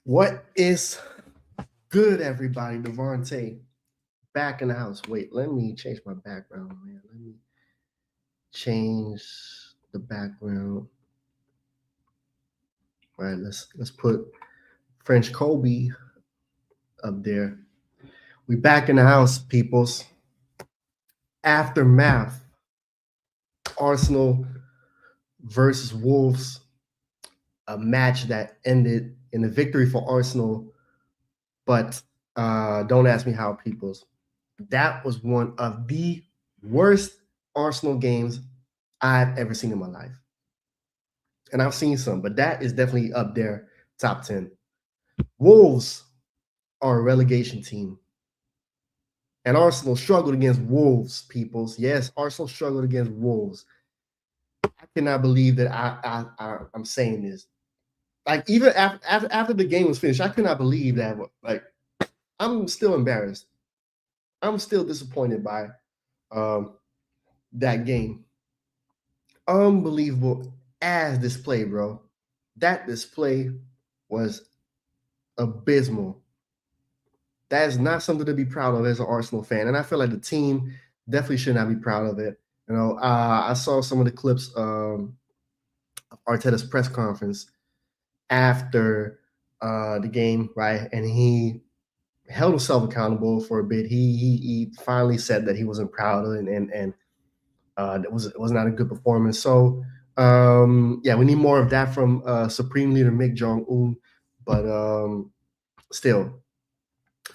What is good, everybody? Devontae back in the house. Wait, let me change my background, man. Let me change the background. All right, let's put French Kobe up there. We back in the house, peoples. Aftermath. Arsenal versus Wolves. A match that ended in a victory for Arsenal, but don't ask me how, peoples. That was one of the worst Arsenal games I've ever seen in my life. And I've seen some, but that is definitely up there, top 10. Wolves are a relegation team. And Arsenal struggled against Wolves, peoples. Yes, Arsenal struggled against Wolves. I cannot believe that I'm saying this. Like, even after the game was finished, I could not believe that. Like, I'm still embarrassed. I'm still disappointed by that game. Unbelievable ass display, bro. That display was abysmal. That is not something to be proud of as an Arsenal fan, and I feel like the team definitely should not be proud of it. I saw some of the clips of Arteta's press conference after the game, right? And he held himself accountable for a bit. He finally said that he wasn't proud of it, and it was not a good performance. So yeah, we need more of that from Supreme Leader Mick Jong Un. But still,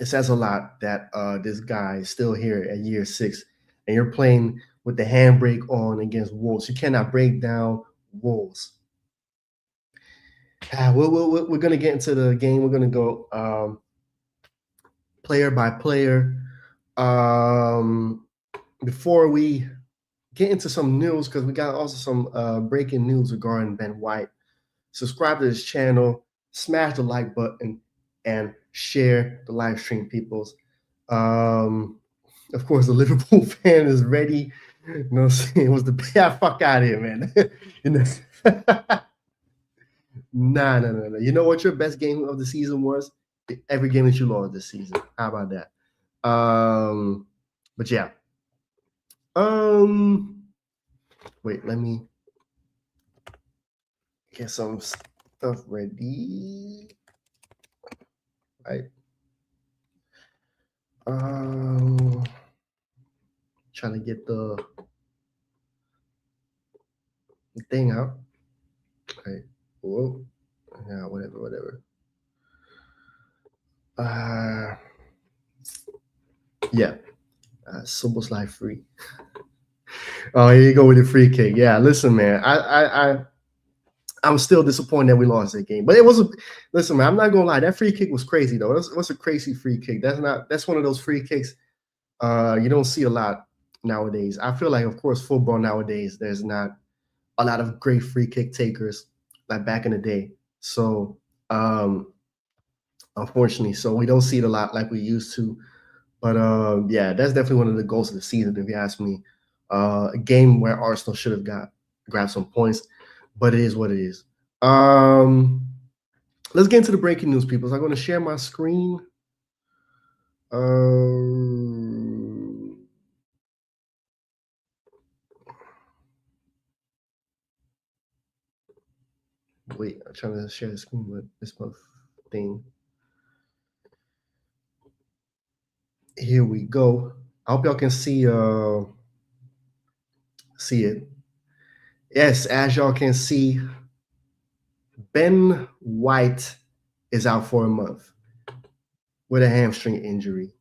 it says a lot that this guy is still here at year 6, and you're playing with the handbrake on against Wolves. You cannot break down Wolves. We're going to get into the game. We're going to go player by player. Before we get into some news, because we got also some breaking news regarding Ben White. Subscribe to this channel, smash the like button, and share the live stream, peoples. Of course, the Liverpool fan is ready. You know what I'm saying? It was the fuck out of here, man. You know? Nah. You know what your best game of the season was? Every game that you lost this season. How about that? But yeah. Wait, let me get some stuff ready. Right. Trying to get the thing out. Okay. Whoa. Yeah, whatever. Yeah. Soboslai free. Oh, here you go with the free kick. Yeah, listen, man. I'm still disappointed that we lost that game. But it was listen, man, I'm not gonna lie, that free kick was crazy though. It was a crazy free kick. That's one of those free kicks you don't see a lot nowadays. I feel like, of course, football nowadays, there's not a lot of great free kick takers like back in the day. So unfortunately, so we don't see it a lot like we used to. But yeah, that's definitely one of the goals of the season, if you ask me. A game where Arsenal should have grabbed some points, but it is what it is. Let's get into the breaking news, people. So I'm going to share my screen. Wait, I'm trying to share the screen with this thing. Here we go. I hope y'all can see it. Yes, as y'all can see, Ben White is out for a month with a hamstring injury.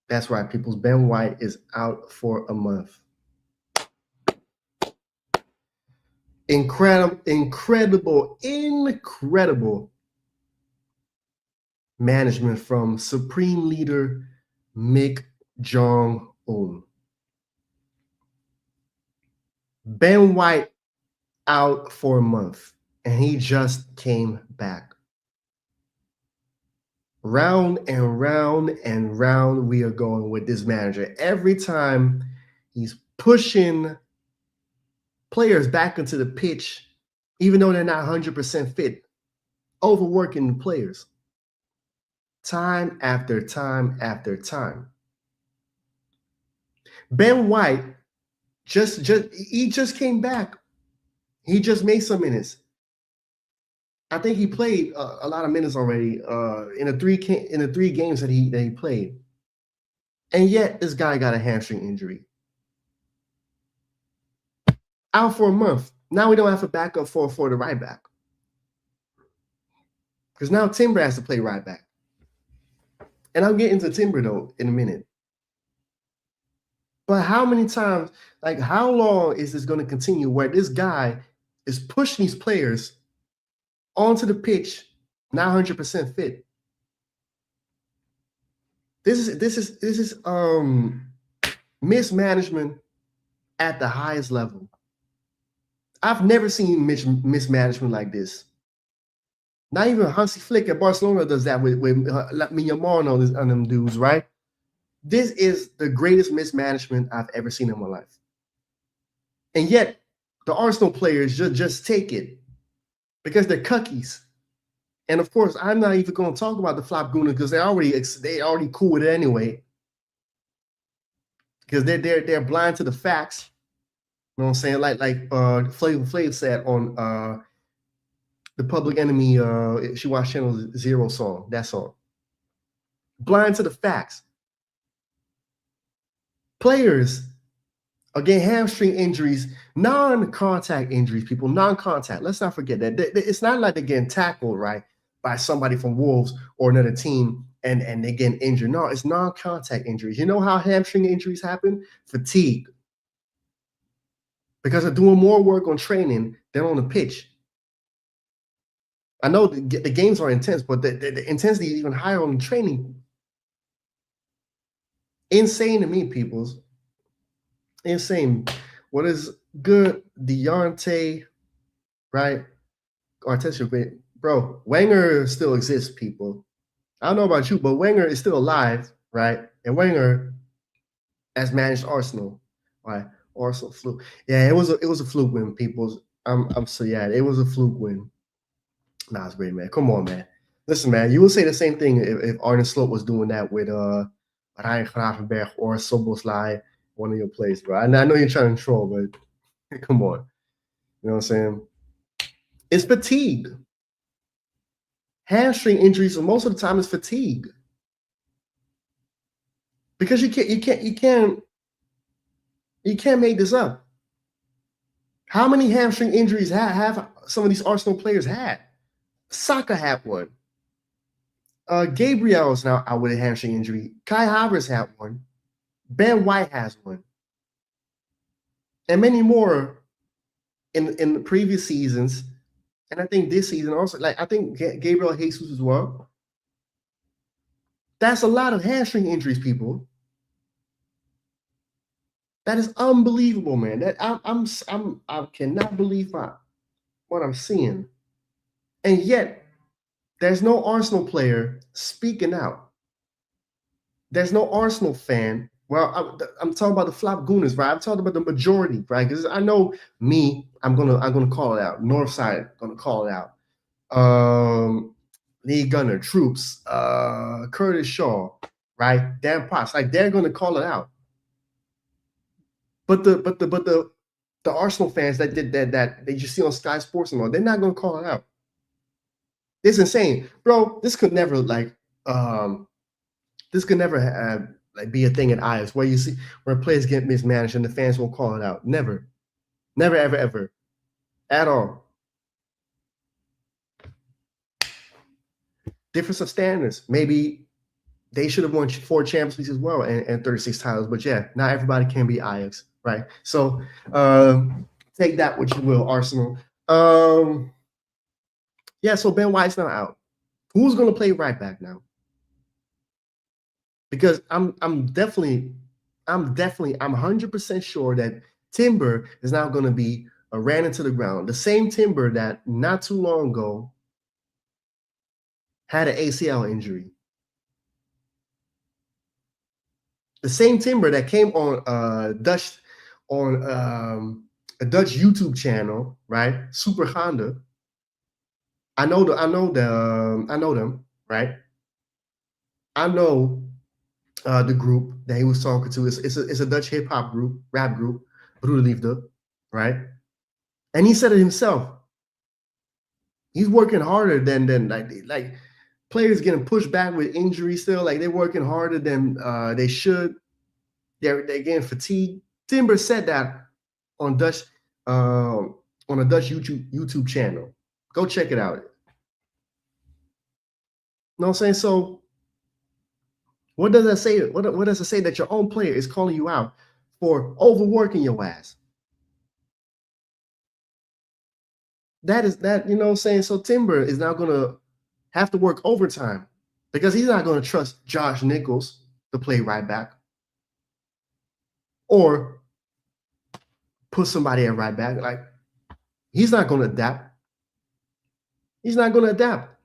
That's right, peoples. Ben White is out for a month. Incredible management from Supreme Leader Mick Jong Un. Ben White out for a month, and he just came back. Round and round and round we are going with this manager. Every time he's pushing players back into the pitch, even though they're not 100% fit. overworking the players. Time after time after time. Ben White he just came back. He just made some minutes. I think he played a lot of minutes already in the three games that he played, and yet this guy got a hamstring injury, out for a month. Now we don't have a backup for the right back because now Timber has to play right back, and I'll get into Timber though in a minute. But how many times, like how long is this going to continue where this guy is pushing these players onto the pitch, not 100% fit? This is mismanagement at the highest level. I've never seen mismanagement like this. Not even Hansi Flick at Barcelona does that with Miyamon on them dudes, right? This is the greatest mismanagement I've ever seen in my life. And yet, the Arsenal players just take it because they're cuckies. And of course, I'm not even going to talk about the Flop Gooners because they already cool with it anyway. Because they're blind to the facts. You know what I'm saying? Like Flavor Flav said on the Public Enemy She Watched Channel Zero song, that song. Blind to the facts. Players are getting hamstring injuries, non-contact injuries, people, non-contact. Let's not forget that. It's not like they're getting tackled, right, by somebody from Wolves or another team and they're getting injured. No, it's non-contact injuries. You know how hamstring injuries happen? Fatigue. Because they're doing more work on training than on the pitch. I know the games are intense, but the intensity is even higher on the training. Insane to me, peoples. Insane. What is good? Deontay, right? Arteta, bro. Wenger still exists, people. I don't know about you, but Wenger is still alive, right? And Wenger has managed Arsenal, right? Arsenal fluke. Yeah, it was a fluke win, people. I'm so yeah, it was a fluke win. Nah, it's great, man. Come on, man. Listen, man, you would say the same thing if Arne Slot was doing that with Ryan Gravenberch or Szoboszlai, one of your plays, bro. I know you're trying to troll, but come on. You know what I'm saying? It's fatigue. Hamstring injuries, most of the time, is fatigue. Because you can't make this up. How many hamstring injuries have some of these Arsenal players had? Saka had one. Gabriel is now out with a hamstring injury. Kai Havertz had one. Ben White has one. And many more in the previous seasons. And I think this season also, like I think Gabriel Jesus as well. That's a lot of hamstring injuries, people. That is unbelievable, man. That I cannot believe what I'm seeing. And yet, there's no Arsenal player speaking out. There's no Arsenal fan. Well, I'm talking about the Flop Gooners, right? I'm talking about the majority, right? Because I know me, I'm gonna call it out. Northside gonna call it out. Lee Gunner, Troops, Curtis Shaw, right? Dan Potts, like they're gonna call it out. But the Arsenal fans that did that you see on Sky Sports and all, they're not gonna call it out. It's insane, bro. This could never be a thing at Ajax where you see where players get mismanaged and the fans won't call it out. Never, ever, at all. Difference of standards. Maybe they should have won 4 Champions Leagues as well and 36 titles. But yeah, not everybody can be Ajax, right? So take that what you will, Arsenal. Yeah, so Ben White's not out. Who's going to play right back now? Because I'm 100% sure that Timber is now going to be ran into the ground. The same Timber that not too long ago had an ACL injury. The same Timber that came on a Dutch YouTube channel, right? Super Honda, I know them, right? I know the group that he was talking to. It's a Dutch hip hop group, rap group, Broederliefde, right? And he said it himself. He's working harder than like players getting pushed back with injury still. Like they're working harder than they should. They're getting fatigued. Timber said that on Dutch on a Dutch YouTube channel. Go check it out. You know what I'm saying? So what does that say? What does it say that your own player is calling you out for overworking your ass? That is that, you know what I'm saying? So Timber is now gonna have to work overtime because he's not gonna trust Josh Nichols to play right back or put somebody at right back. Like he's not gonna adapt. He's not gonna adapt.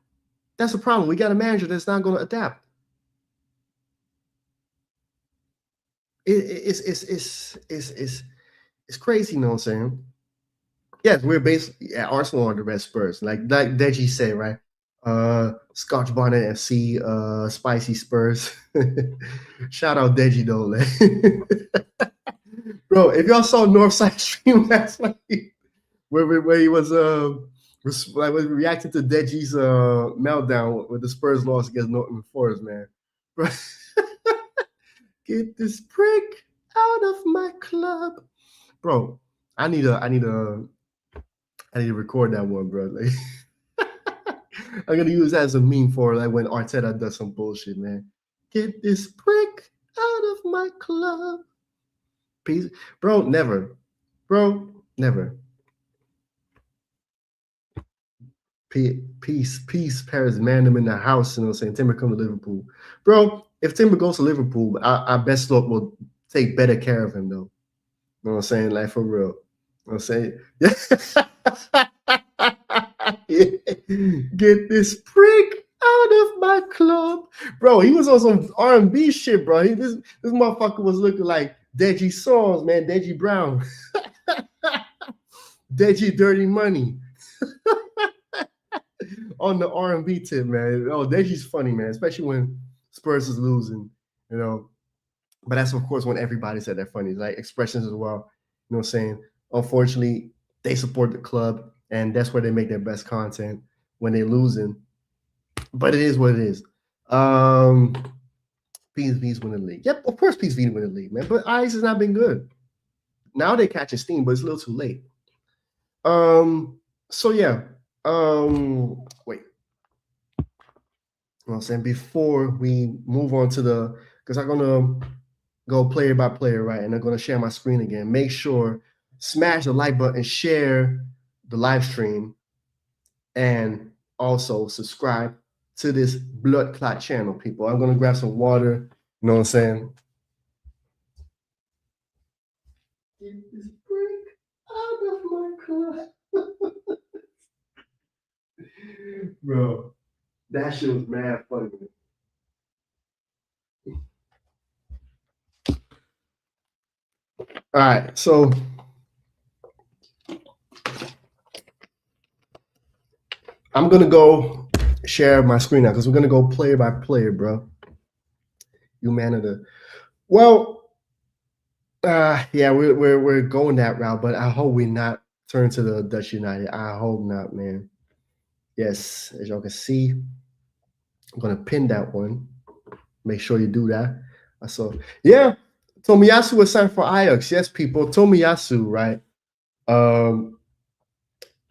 That's the problem. We got a manager that's not gonna adapt. It's crazy, you know what I'm saying? Yes, we're basically at Arsenal are the best Spurs. Like Deji said, right? Scotch Bonnet FC, Spicy Spurs. Shout out Deji though, like. Bro, if y'all saw Northside stream last night, where he was was reacting to Deji's meltdown with the Spurs loss against Northern Forest, man. Bro, get this prick out of my club, bro. I need to record that one, bro. Like, I'm gonna use that as a meme for like when Arteta does some bullshit, man. Get this prick out of my club. Peace, bro. Never, bro. Never. Peace, Paris, man. I'm in the house. You know what I'm saying? Timber come to Liverpool, bro. If Timber goes to Liverpool, I best look will take better care of him, though. You know what I'm saying? Like for real. You know what I'm saying? Get this prick out of my club, bro. He was on some R&B shit, bro. This motherfucker was looking like Deji Songs, man. Deji Brown, Deji Dirty Money. On the R&B tip, man. Oh, Deji's funny, man, especially when Spurs is losing, you know. But that's of course when everybody said they're funny, like expressions as well. You know what I'm saying? Unfortunately, they support the club, and that's where they make their best content when they're losing. But it is what it is. PSV's winning the league. Yep, of course PSV winning the league, man. But Ajax has not been good. Now they're catching steam, but it's a little too late. So yeah. Wait. You know what I'm saying? Before we move on to because I'm gonna go player by player, right? And I'm gonna share my screen again. Make sure smash the like button, share the live stream, and also subscribe to this Blood Clot channel, people. I'm gonna grab some water. You know what I'm saying? Get this brick out of my club. Bro, that shit was mad funny. All right, so I'm gonna go share my screen now because we're gonna go player by player, bro. Humanity. Well, yeah, we're going that route, but I hope we not turn to the Dutch United. I hope not, man. Yes, as y'all can see, I'm gonna pin that one. Make sure you do that. So yeah, Tomiyasu was signed for Ajax. Yes, people. Tomiyasu, right?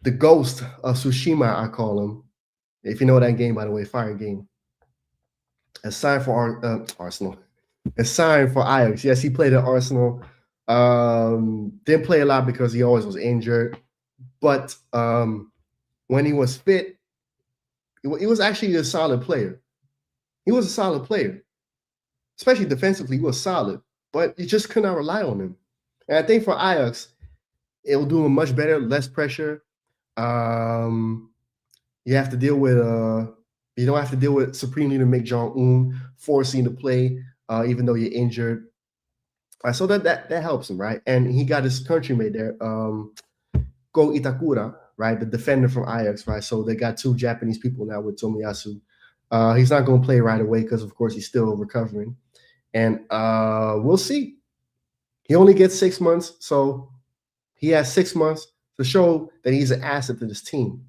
The ghost of Tsushima, I call him. If you know that game, by the way, fire game. A sign for Arsenal. A sign for Ajax. Yes, he played at Arsenal. Didn't play a lot because he always was injured. But when he was fit, he was actually a solid player. He was a solid player, especially defensively. He was solid, but you just could not rely on him. And I think for Ajax, it will do him much better, less pressure. You have to deal with you don't have to deal with Supreme Leader Mick Jong-un forcing to play even though you're injured. So that helps him, right? And he got his country mate there, Go Itakura, right? The defender from Ajax, right? So they got 2 Japanese people now with Tomiyasu. He's not going to play right away because, of course, he's still recovering. And we'll see. He only gets 6 months, so he has 6 months to show that he's an asset to this team.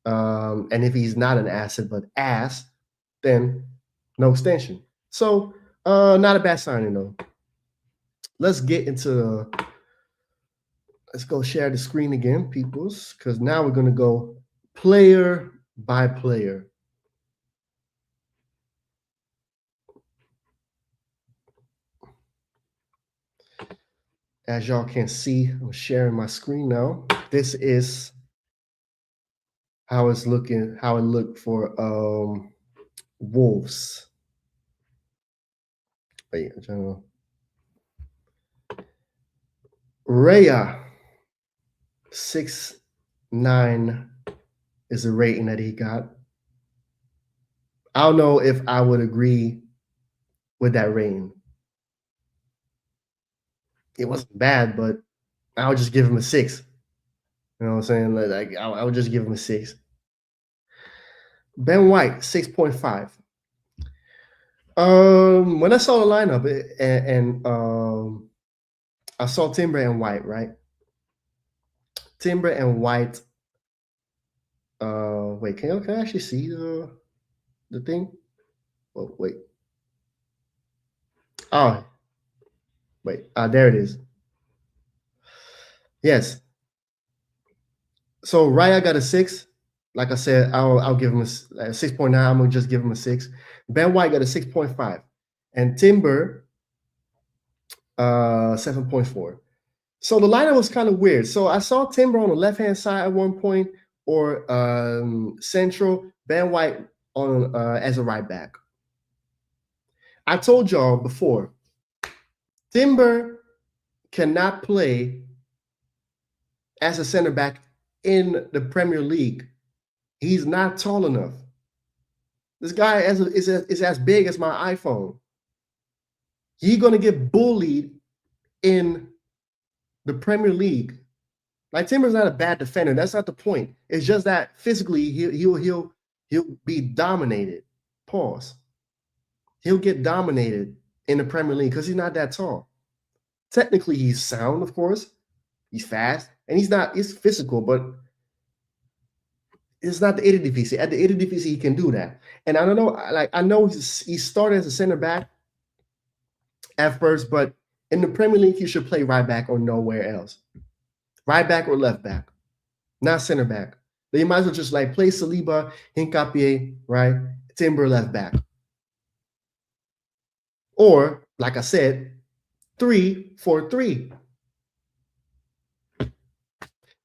And if he's not an asset but ass, then no extension. So not a bad signing though. Let's get into let's go share the screen again, peoples, because now we're gonna go player by player. As y'all can see, I'm sharing my screen now. This is how it's looking, how it looked for Wolves. Wait, I'm trying to Raya 6'9" is the rating that he got. I don't know if I would agree with that rating. It wasn't bad, but I would just give him a 6. You know what I'm saying? Like I would just give him a 6. Ben White 6.5. When I saw the lineup and I saw Timber and White, right? Timber and White. Wait, can I actually see the thing? Oh, wait. Oh, wait. There it is. Yes. So Raya got a 6. Like I said, I'll give him a 6.9. I'm gonna just give him a 6. Ben White got a 6.5, and Timber 7.4. So the lineup was kind of weird. So I saw Timber on the left-hand side at one point, or central. Ben White on as a right back. I told y'all before, Timber cannot play as a center back in the Premier League. He's not tall enough. This guy is as big as my iPhone. He's gonna get bullied in the Premier League. Like Timber's not a bad defender. That's not the point. It's just that physically he'll be dominated. Pause. He'll get dominated in the Premier League because he's not that tall. Technically, he's sound, of course. He's fast, and he's physical, but it's not the Eredivisie. At the Eredivisie, he can do that. And I don't know, like I know he started as a center back at first, but in the Premier League, he should play right back or nowhere else. Right back or left back, not center back. They might as well just like play Saliba, Hincapié, right? Timber left back. Or, like I said, 3-4-3.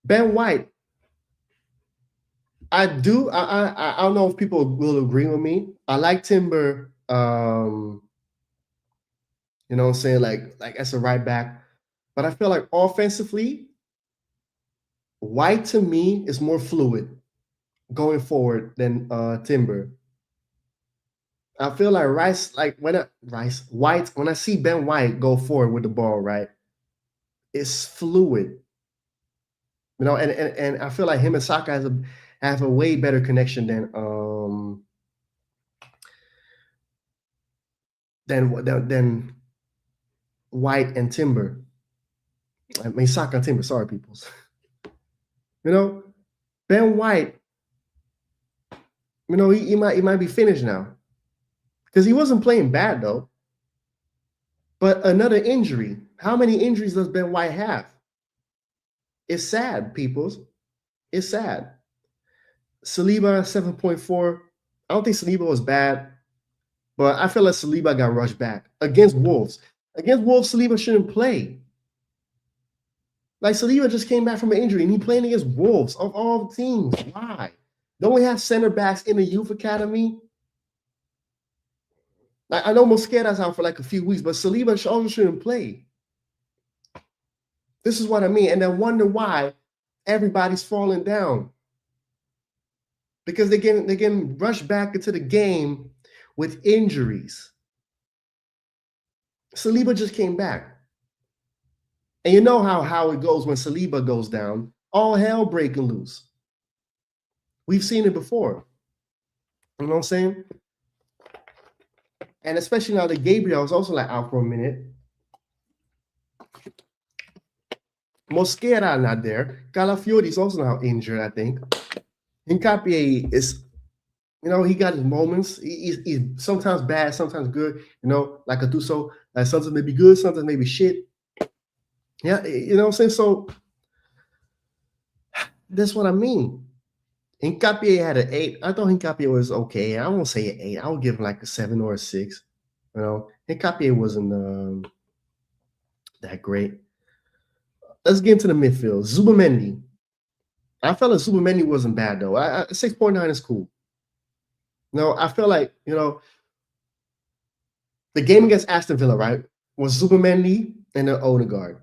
Ben White, I don't know if people will agree with me. I like Timber, you know what I'm saying, like as a right back. But I feel like offensively, White to me is more fluid going forward than Timber. I feel like White, when I see Ben White go forward with the ball, right, it's fluid. You know, and I feel like him and Saka have a way better connection than White and Timber. I mean Saka and Timber, sorry, peoples. You know, Ben White, you know, he might be finished now. Because he wasn't playing bad though. But another injury. How many injuries does Ben White have? It's sad, peoples. It's sad. Saliba 7.4. I don't think Saliba was bad, but I feel like Saliba got rushed back against Wolves. Against Wolves, Saliba shouldn't play. Like Saliba just came back from an injury and he playing against Wolves of all teams. Why? Don't we have center backs in the youth academy? I know Mosquera's out for like a few weeks, but Saliba also shouldn't play. This is what I mean. And I wonder why everybody's falling down. Because they're getting rushed back into the game with injuries. Saliba just came back. And you know how it goes when Saliba goes down. All hell breaking loose. We've seen it before. You know what I'm saying? And especially now that Gabriel is also like out for a minute. Mosquera not there. Calafiori is also now injured, I think. Hincapié is, you know, he got his moments. He's sometimes bad, sometimes good. You know, like Atuso, sometimes maybe good, sometimes maybe shit. Yeah, you know what I'm saying? So that's what I mean. Hincapié had an 8. I thought Hincapié was okay. I won't say an 8. I would give him like a 7 or a 6. You know, Hincapié wasn't that great. Let's get into the midfield. Zubamendi. I felt like Zubamendi wasn't bad though. 6.9 is cool. No, I feel like, you know, the game against Aston Villa, right, was Zubamendi and then Odegaard.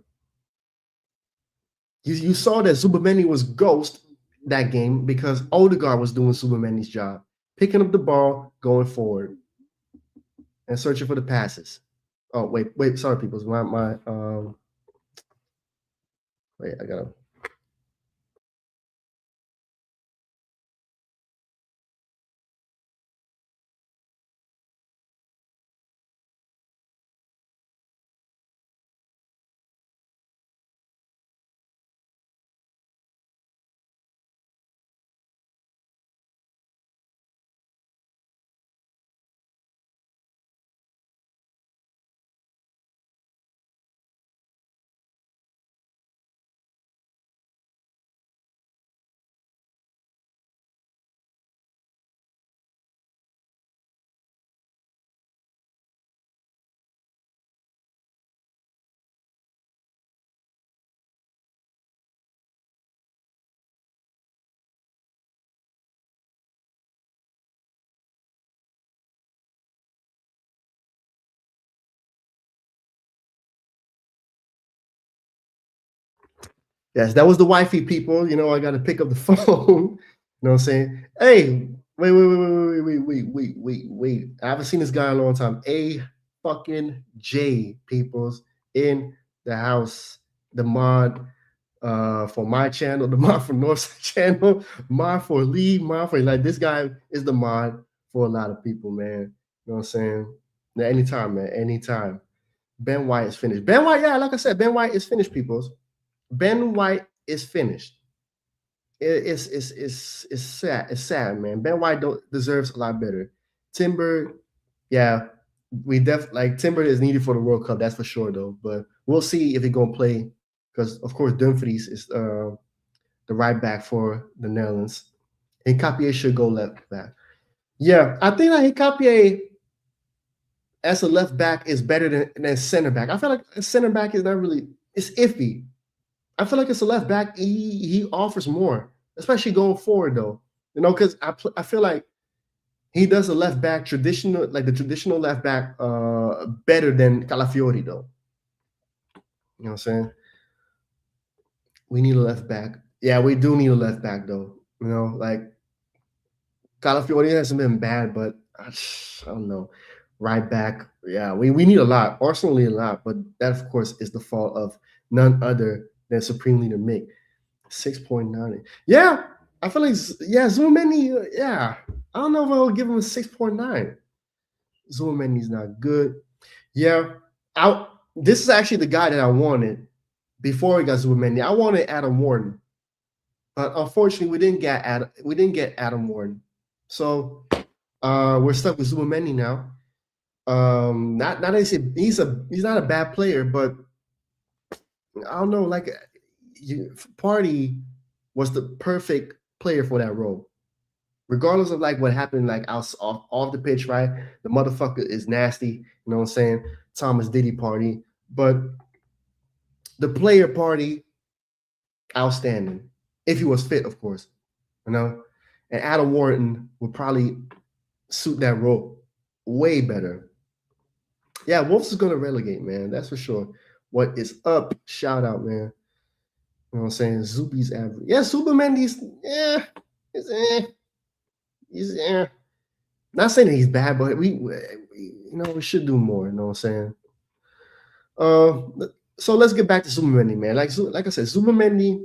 You saw that Zubamendi was ghost that game because Odegaard was doing Zubamendi's job, picking up the ball, going forward, and searching for the passes. Oh, wait, sorry, people. Wait, I gotta. Yes, that was the wifey, people. You know, I got to pick up the phone. You know what I'm saying? Hey, wait. I haven't seen this guy in a long time. A fucking J, peoples, in the house. The mod for my channel, the mod for Northside channel, mod for Lee, mod for like this guy is the mod for a lot of people, man. You know what I'm saying? Anytime, man. Anytime. Ben White is finished. Ben White, yeah, like I said, Ben White is finished, peoples. Ben White is finished. It's sad. It's sad, man. Ben White deserves a lot better. Timber, yeah, we like Timber is needed for the World Cup. That's for sure, though. But we'll see if he's gonna play because, of course, Dumfries is the right back for the Netherlands. Hincapié should go left back. Yeah, I think that Hincapié as a left back is better than center back. I feel like a center back is not really. It's iffy. I feel like it's a left back. He offers more, especially going forward though. You know, because I feel like he does a left back traditional, like the traditional left back, better than Calafiori though. You know what I'm saying? We need a left back. Yeah, we do need a left back though. You know, like Calafiori hasn't been bad, but I don't know. Right back, yeah, we need a lot. Arsenal need a lot, but that of course is the fault of none other than Supreme Leader Mick. 6.9. Yeah, I feel like Zumeni. Yeah, I don't know if I'll give him a 6.9. Zumeni's not good. Yeah, this is actually the guy that I wanted before we got Zumeni. I wanted Adam Wharton, but unfortunately we didn't get Adam Wharton. So we're stuck with Zumeni now. Not that he's not a bad player, but I don't know, like Party was the perfect player for that role. Regardless of like what happened, like off the pitch, right? The motherfucker is nasty. You know what I'm saying? Thomas Diddy Party, but the player Party, outstanding. If he was fit, of course. You know, and Adam Wharton would probably suit that role way better. Yeah, Wolves is gonna relegate, man. That's for sure. What is up? Shout out, man. You know what I'm saying? Zubi's average. Yeah, Subamendi's, he's not saying that he's bad, but we you know, we should do more. You know what I'm saying? So let's get back to Zubamendi, man. Like I said, Zubamendi,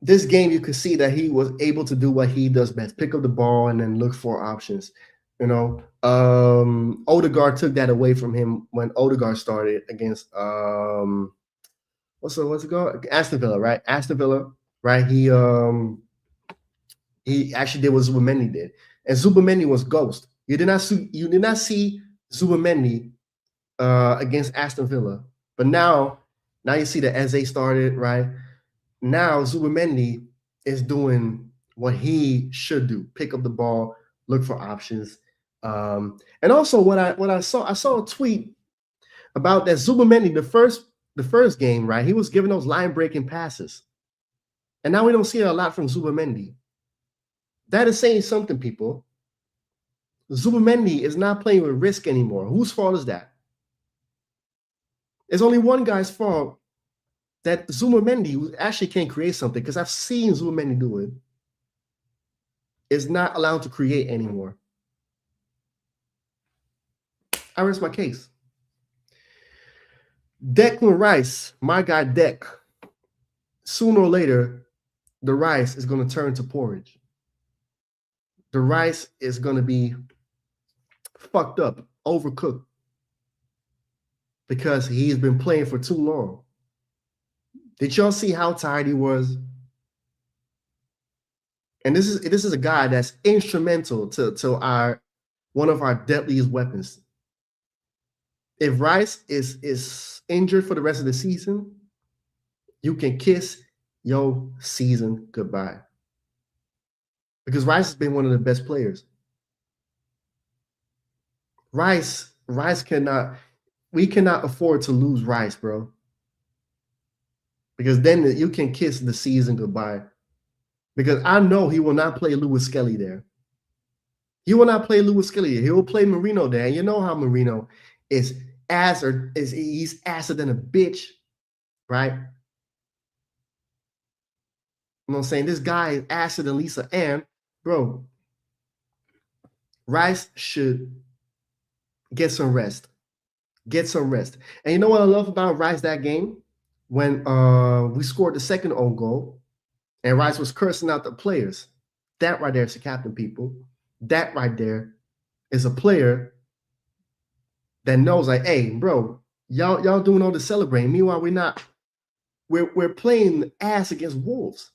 this game, you could see that he was able to do what he does best: pick up the ball and then look for options. Odegaard took that away from him when Odegaard started against what's it called? Aston Villa, right? Aston Villa, right? He actually did what Zubamendi did, and Zubamendi was ghost. You did not see Zubamendi against Aston Villa, but now you see that Eze started, right? Now Zubamendi is doing what he should do: pick up the ball, look for options. And also, what I saw a tweet about that Zubamendi, the first game, right? He was giving those line breaking passes, and now we don't see a lot from Zubamendi. That is saying something, people. Zubamendi is not playing with risk anymore. Whose fault is that? It's only one guy's fault, that Zubamendi actually can create something, because I've seen Zubamendi do it, is not allowed to create anymore. I rest my case. Declan Rice, my guy Dec, sooner or later, the rice is going to turn to porridge. The rice is going to be fucked up, overcooked, because he's been playing for too long. Did y'all see how tired he was? And this is a guy that's instrumental to one of our deadliest weapons. If Rice is injured for the rest of the season, you can kiss your season goodbye. Because Rice has been one of the best players. We cannot afford to lose Rice, bro. Because then you can kiss the season goodbye. Because I know he will not play Lewis Skelly there. He will not play Lewis Skelly there. He will play Marino there. And you know how Marino is he's asser than a bitch, right? You know what I'm saying? This guy is asser than Lisa Ann. Bro, Rice should get some rest. Get some rest. And you know what I love about Rice that game? When we scored the second own goal and Rice was cursing out the players. That right there is the captain, people. That right there is a player that knows, like, hey, bro, y'all doing all the celebrating. Meanwhile, we're playing ass against Wolves.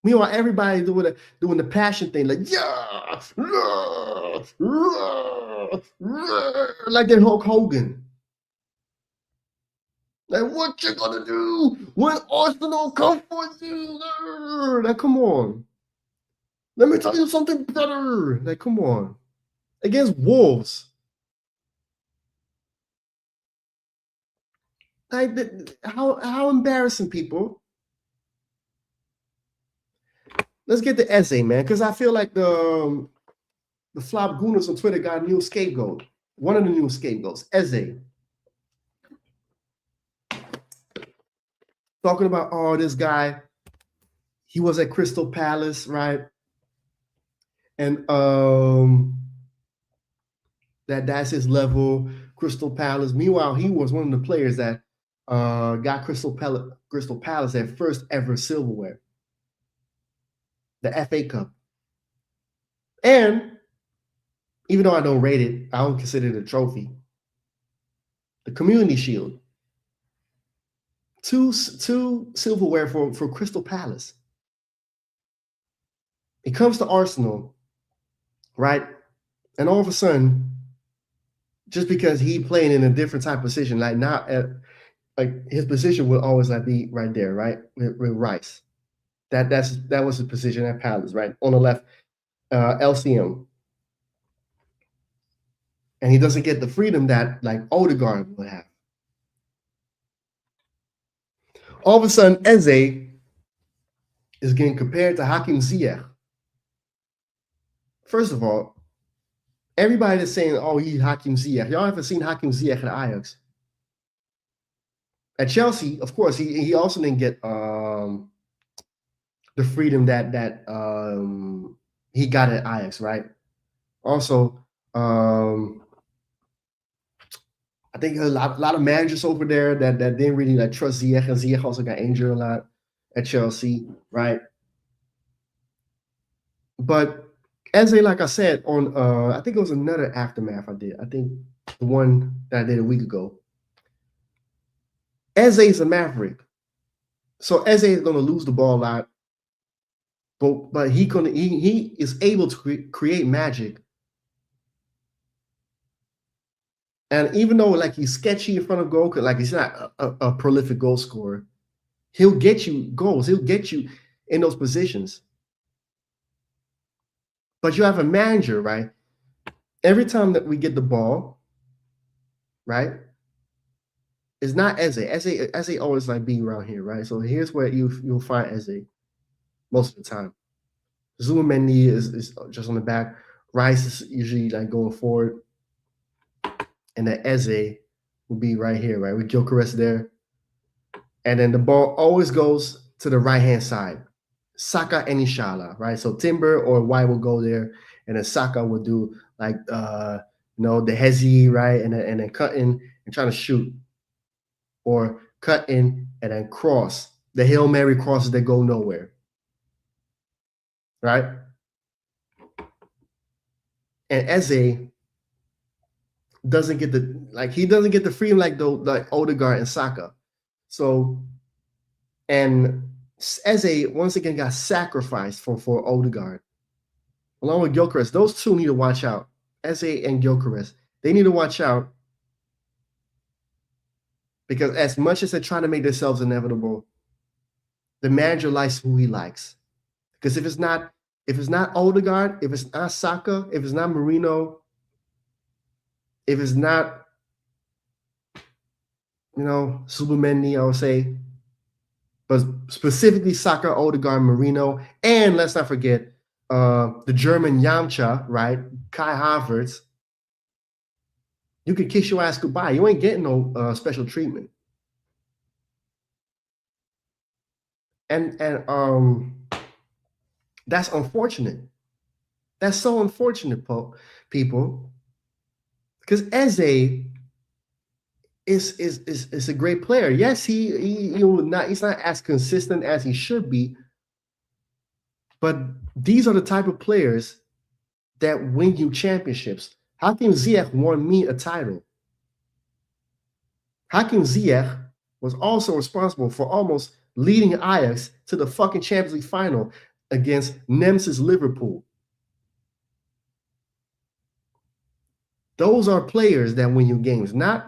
Meanwhile, everybody doing the passion thing, like, yeah, like they're Hulk Hogan. Like, what you gonna do when Arsenal come for you? Like, come on. Let me tell you something better. Like, come on. Against Wolves. Like, how embarrassing, people. Let's get the essay, man, because I feel like the Flop Gooners on Twitter got a new scapegoat. One of the new scapegoats, Eze. Talking about, oh, this guy, he was at Crystal Palace, right? And that's his level, Crystal Palace. Meanwhile, he was one of the players that got Crystal Palace their first ever silverware, the FA Cup. And even though I don't rate it, I don't consider it a trophy, the Community Shield. Two silverware for Crystal Palace. It comes to Arsenal, right? And all of a sudden, just because he playing in a different type of position, like not at, like his position will always like be right there, right? With Rice. That was his position at Palace, right? On the left, LCM. And he doesn't get the freedom that like Odegaard would have. All of a sudden, Eze is getting compared to Hakim Ziyech. First of all, everybody that's saying, oh, he's Hakim Ziyech. Y'all haven't seen Hakim Ziyech at Ajax. At Chelsea, of course, he also didn't get the freedom that he got at Ajax, right? Also, I think a lot of managers over there that didn't really like trust Ziyech, and Ziyech also got injured a lot. at Chelsea, right? But Eze, like I said, on I think it was another aftermath I did. I think the one that I did a week ago. Eze is a maverick. So Eze is gonna lose the ball a lot. But he is able to create magic. And even though like he's sketchy in front of goal, like he's not a prolific goal scorer, he'll get you goals. He'll get you in those positions. But you have a manager, right? Every time that we get the ball, right? It's not Eze. Eze always like being around here, right? So here's where you'll find Eze most of the time. Zubimendi is just on the back. Rice is usually like going forward. And then Eze will be right here, right? With Gyökeres there. And then the ball always goes to the right-hand side. Saka and Inshallah, right? So Timber or White will go there, and then Saka will do like the hezi, right? And then cut in and trying to shoot. Or cut in and then cross. The Hail Mary crosses that go nowhere. Right? And Eze doesn't get the freedom like Odegaard and Saka. So, and Eze once again got sacrificed for Odegaard. Along with Gyökeres, those two need to watch out. Eze and Gyökeres, they need to watch out because as much as they're trying to make themselves inevitable, the manager likes who he likes. Because if it's not Odegaard, if it's not Saka, if it's not Marino, if it's not Zubimendi, I would say, but specifically Saka, Odegaard, Marino, and let's not forget the German Yamcha, right? Kai Havertz. You could kiss your ass goodbye. You ain't getting no special treatment. And that's unfortunate. That's so unfortunate, people. Because Eze is a great player. Yes, he's not as consistent as he should be. But these are the type of players that win you championships. Hakim Ziyech won me a title. Hakim Ziyech was also responsible for almost leading Ajax to the fucking Champions League final against Nemesis Liverpool. Those are players that win you games, not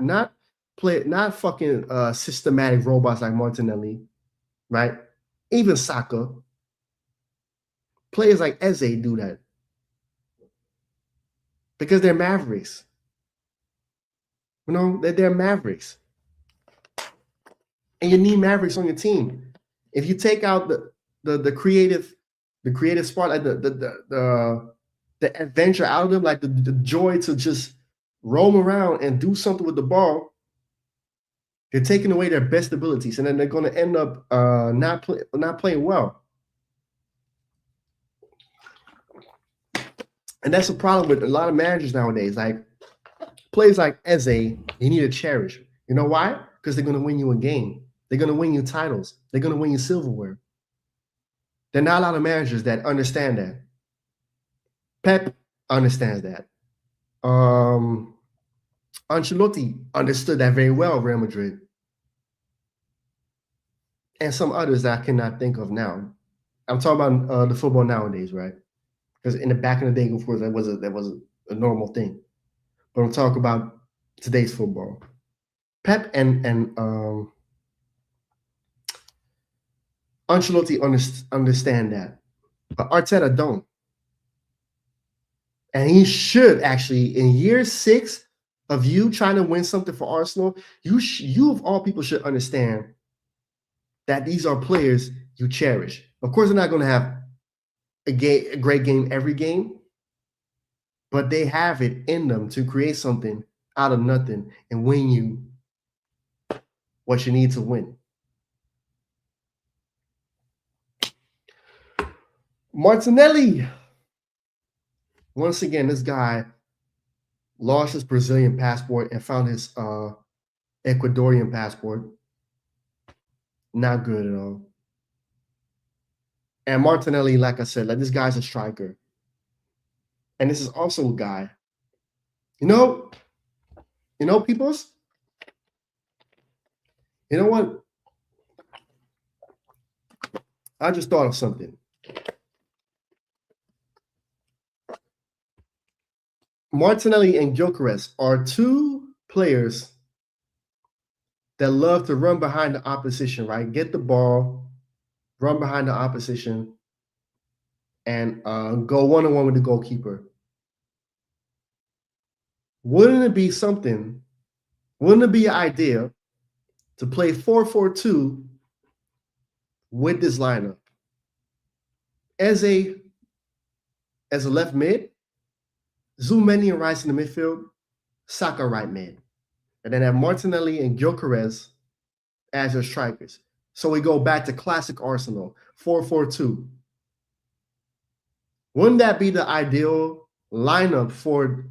fucking systematic robots like Martinelli, right? Even Saka. Players like Eze do that because they're mavericks. They're mavericks, and you need mavericks on your team. If you take out the creative spark, like the adventure out of them, like the joy to just roam around and do something with the ball, they're taking away their best abilities, and then they're going to end up not playing well. And that's a problem with a lot of managers nowadays. Like players like Eze, you need to cherish. You know why? Because they're going to win you a game. They're going to win you titles. They're going to win you silverware. There are not a lot of managers that understand that. Pep understands that. Ancelotti understood that very well, Real Madrid. And some others that I cannot think of now. I'm talking about the football nowadays, right? Because in the back in the day, of course, that was a normal thing. But I'm talking about today's football. Pep and Ancelotti understand that, but Arteta don't. And he should actually, in year 6 of you trying to win something for Arsenal, you of all people should understand that these are players you cherish. Of course, they're not going to have a great game every game, but they have it in them to create something out of nothing and win you what you need to win. Martinelli. Once again, this guy lost his Brazilian passport and found his Ecuadorian passport. Not good at all. And Martinelli, like I said, like this guy's a striker. And this is also a guy. You know, peoples? You know what? I just thought of something. Martinelli and Gyökeres are two players that love to run behind the opposition, right? Get the ball, run behind the opposition, and go one-on-one with the goalkeeper. Wouldn't it be something? Wouldn't it be an idea to play 4-4-2 with this lineup? As a left mid, Tchouaméni and Rice in the midfield, Saka right mid. And then have Martinelli and Gyökeres as your strikers. So we go back to classic Arsenal, 4-4-2. Wouldn't that be the ideal lineup for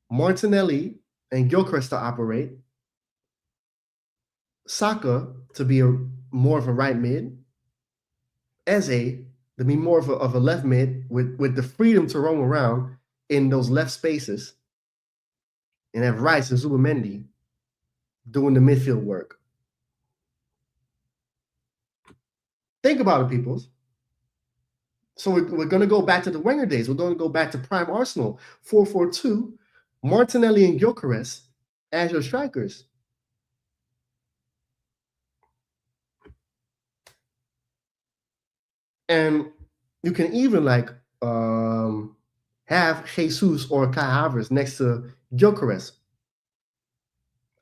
Martinelli and Gyökeres to operate? Saka to be more of a right mid, Eze to be more of a left mid with the freedom to roam around in those left spaces, and have Rice and Tchouaméni doing the midfield work. Think about it, peoples. So we're going to go back to the Wenger days. We're going to go back to prime Arsenal, 4-4-2, Martinelli and Gyökeres as your strikers. And you can even have Jesus or Kai Havertz next to Gyökeres.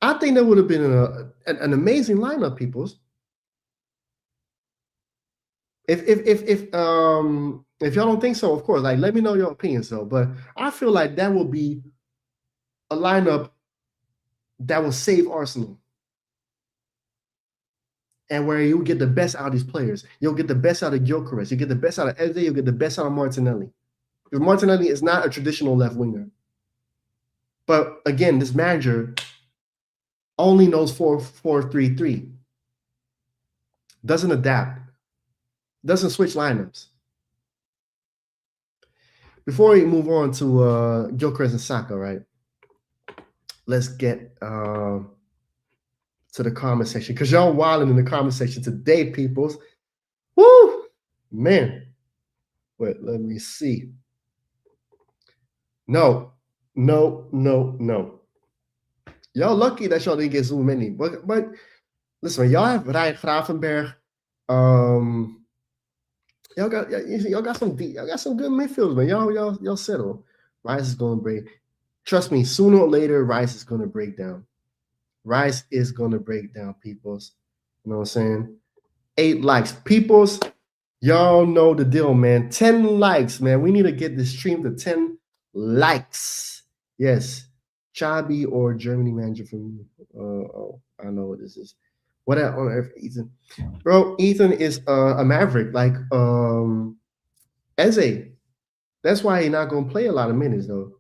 I think that would have been an amazing lineup, peoples. If y'all don't think so, of course, let me know your opinions though. But I feel like that will be a lineup that will save Arsenal. And where you get the best out of these players. You'll get the best out of Gyökeres. You get the best out of Eze. You'll get the best out of Martinelli. Because Martinelli is not a traditional left winger. But again, this manager only knows 4-4-3-3. Doesn't adapt. Doesn't switch lineups. Before we move on to Gyökeres and Saka, right? Let's get to the comment section, because y'all wilding in the comment section today, peoples. Woo, man. Wait, let me see. No. Y'all lucky that y'all didn't get Tchouaméni. But listen, y'all have Ryan Gravenberch. Y'all got some good midfielders, man. Y'all settle. Rice is gonna break. Trust me, sooner or later, Rice is gonna break down. Rice is gonna break down, peoples. You know what I'm saying? 8 likes. Peoples, y'all know the deal, man. 10 likes, man. We need to get this stream to 10 likes. Yes. Chabi or Germany manager from I know what this is. What on earth, Ethan? Bro, Ethan is a Maverick, like Eze. That's why he's not gonna play a lot of minutes, though.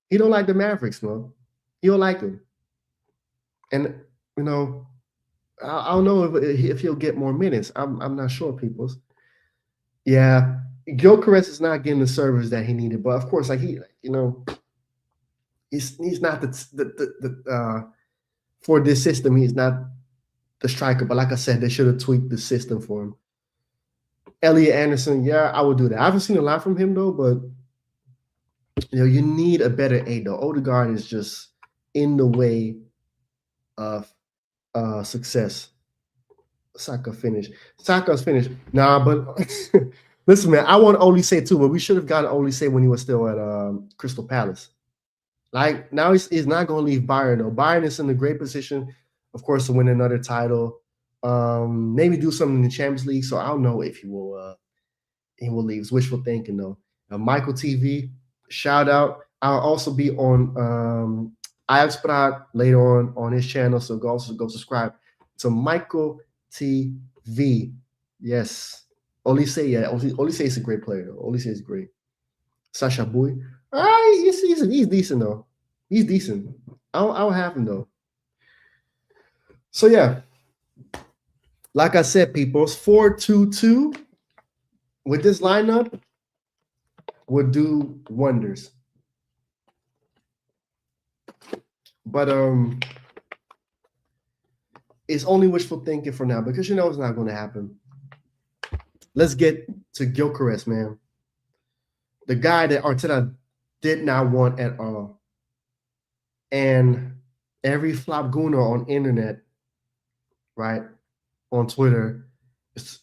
He don't like the Mavericks, man. He don't like them. And I don't know if he'll get more minutes. I'm not sure, peoples. Yeah, Gyökeres is not getting the service that he needed, but of course, he's not the for this system. He's not the striker, but like I said, they should have tweaked the system for him. Elliot Anderson, yeah, I would do that. I haven't seen a lot from him though, but you need a better 8 though. Odegaard is just in the way of success. Saka's finished. Nah, but listen, man, I want Olise too, but we should have gotten Olise when he was still at Crystal Palace. Like now he's not going to leave Bayern though. Bayern is in a great position, of course, to win another title. Maybe do something in the Champions League. So I don't know if he will leave. It's wishful thinking though. Michael TV, shout out. I'll also be on Ajax Praat later on his channel. So go subscribe to Michael TV. Yes. Olise, yeah. Olise is a great player though. Olise is great. Sasha Boy. All right, he's decent though. He's decent. I'll have him though. So yeah, like I said, people, it's 4-2-2 with this lineup would do wonders. But it's only wishful thinking for now because you know it's not going to happen. Let's get to Gyökeres, man. The guy that Arteta did not want at all. And every flop gooner on internet, right, on Twitter,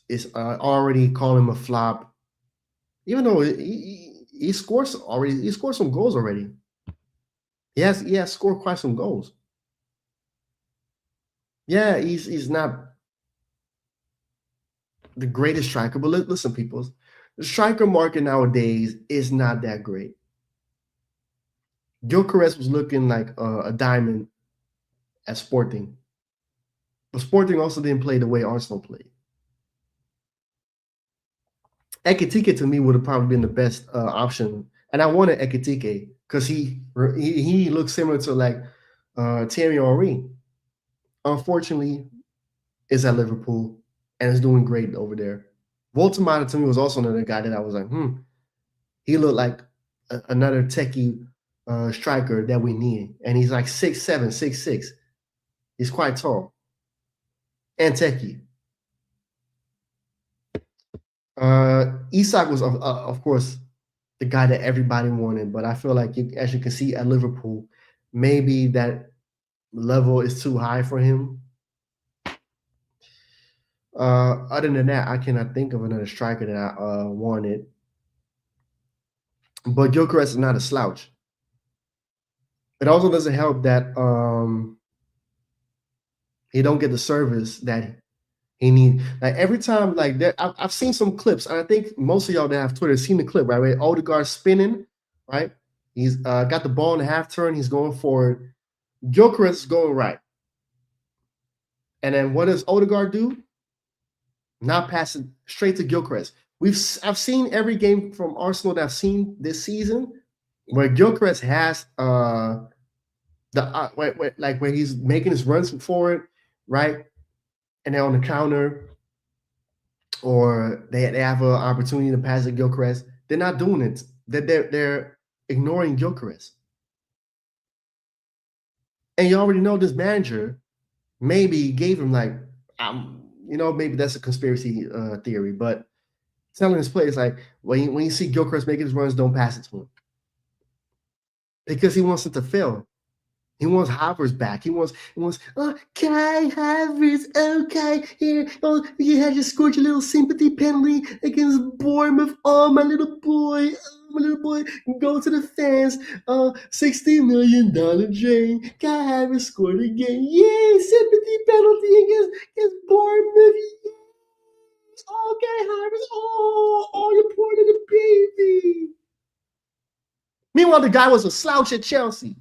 is already calling him a flop. Even though he scores already, he scored some goals already. He has scored quite some goals. Yeah, he's not the greatest striker, but listen, people, the striker market nowadays is not that great. Gyökeres was looking like a diamond at Sporting, but Sporting also didn't play the way Arsenal played. Ekitike to me would have probably been the best option, and I wanted Ekitike because he looks similar to like Thierry Henry. Unfortunately, is at Liverpool and is doing great over there. Voltemata to me was also another guy that I was like, he looked like another techie striker that we need, and he's like 6'7", 6'6". He's quite tall and techie. Isak was, of course, the guy that everybody wanted, but I feel like, as you can see at Liverpool, maybe that level is too high for him. Other than that, I cannot think of another striker that I wanted. But Gyökeres is not a slouch. It also doesn't help that he don't get the service that he need. Like every time, like I've seen some clips, and I think most of y'all that have Twitter have seen the clip, right? Where Odegaard's spinning, right? He's got the ball in the half turn. He's going forward. Gyökeres is going right. And then what does Odegaard do? Not pass it straight to Gyökeres. I've seen every game from Arsenal that I've seen this season where Gyökeres has where he's making his runs forward, right? And then on the counter, or they have an opportunity to pass to Gyökeres, they're not doing it. They're ignoring Gyökeres. And you already know this manager maybe gave him like, maybe that's a conspiracy theory, but telling his players like, when you see Gyökeres making his runs, don't pass it to him. Because he wants it to fail. He wants Havertz back. He wants, Kai Havertz, okay, here, you had just scored your little sympathy penalty against Bournemouth. Oh, my little boy, go to the fans. $60 million drain. Kai Havertz scored again. Yay, sympathy penalty against Bournemouth. Yes. Okay, Havertz. Oh, you poor little baby. Meanwhile, the guy was a slouch at Chelsea.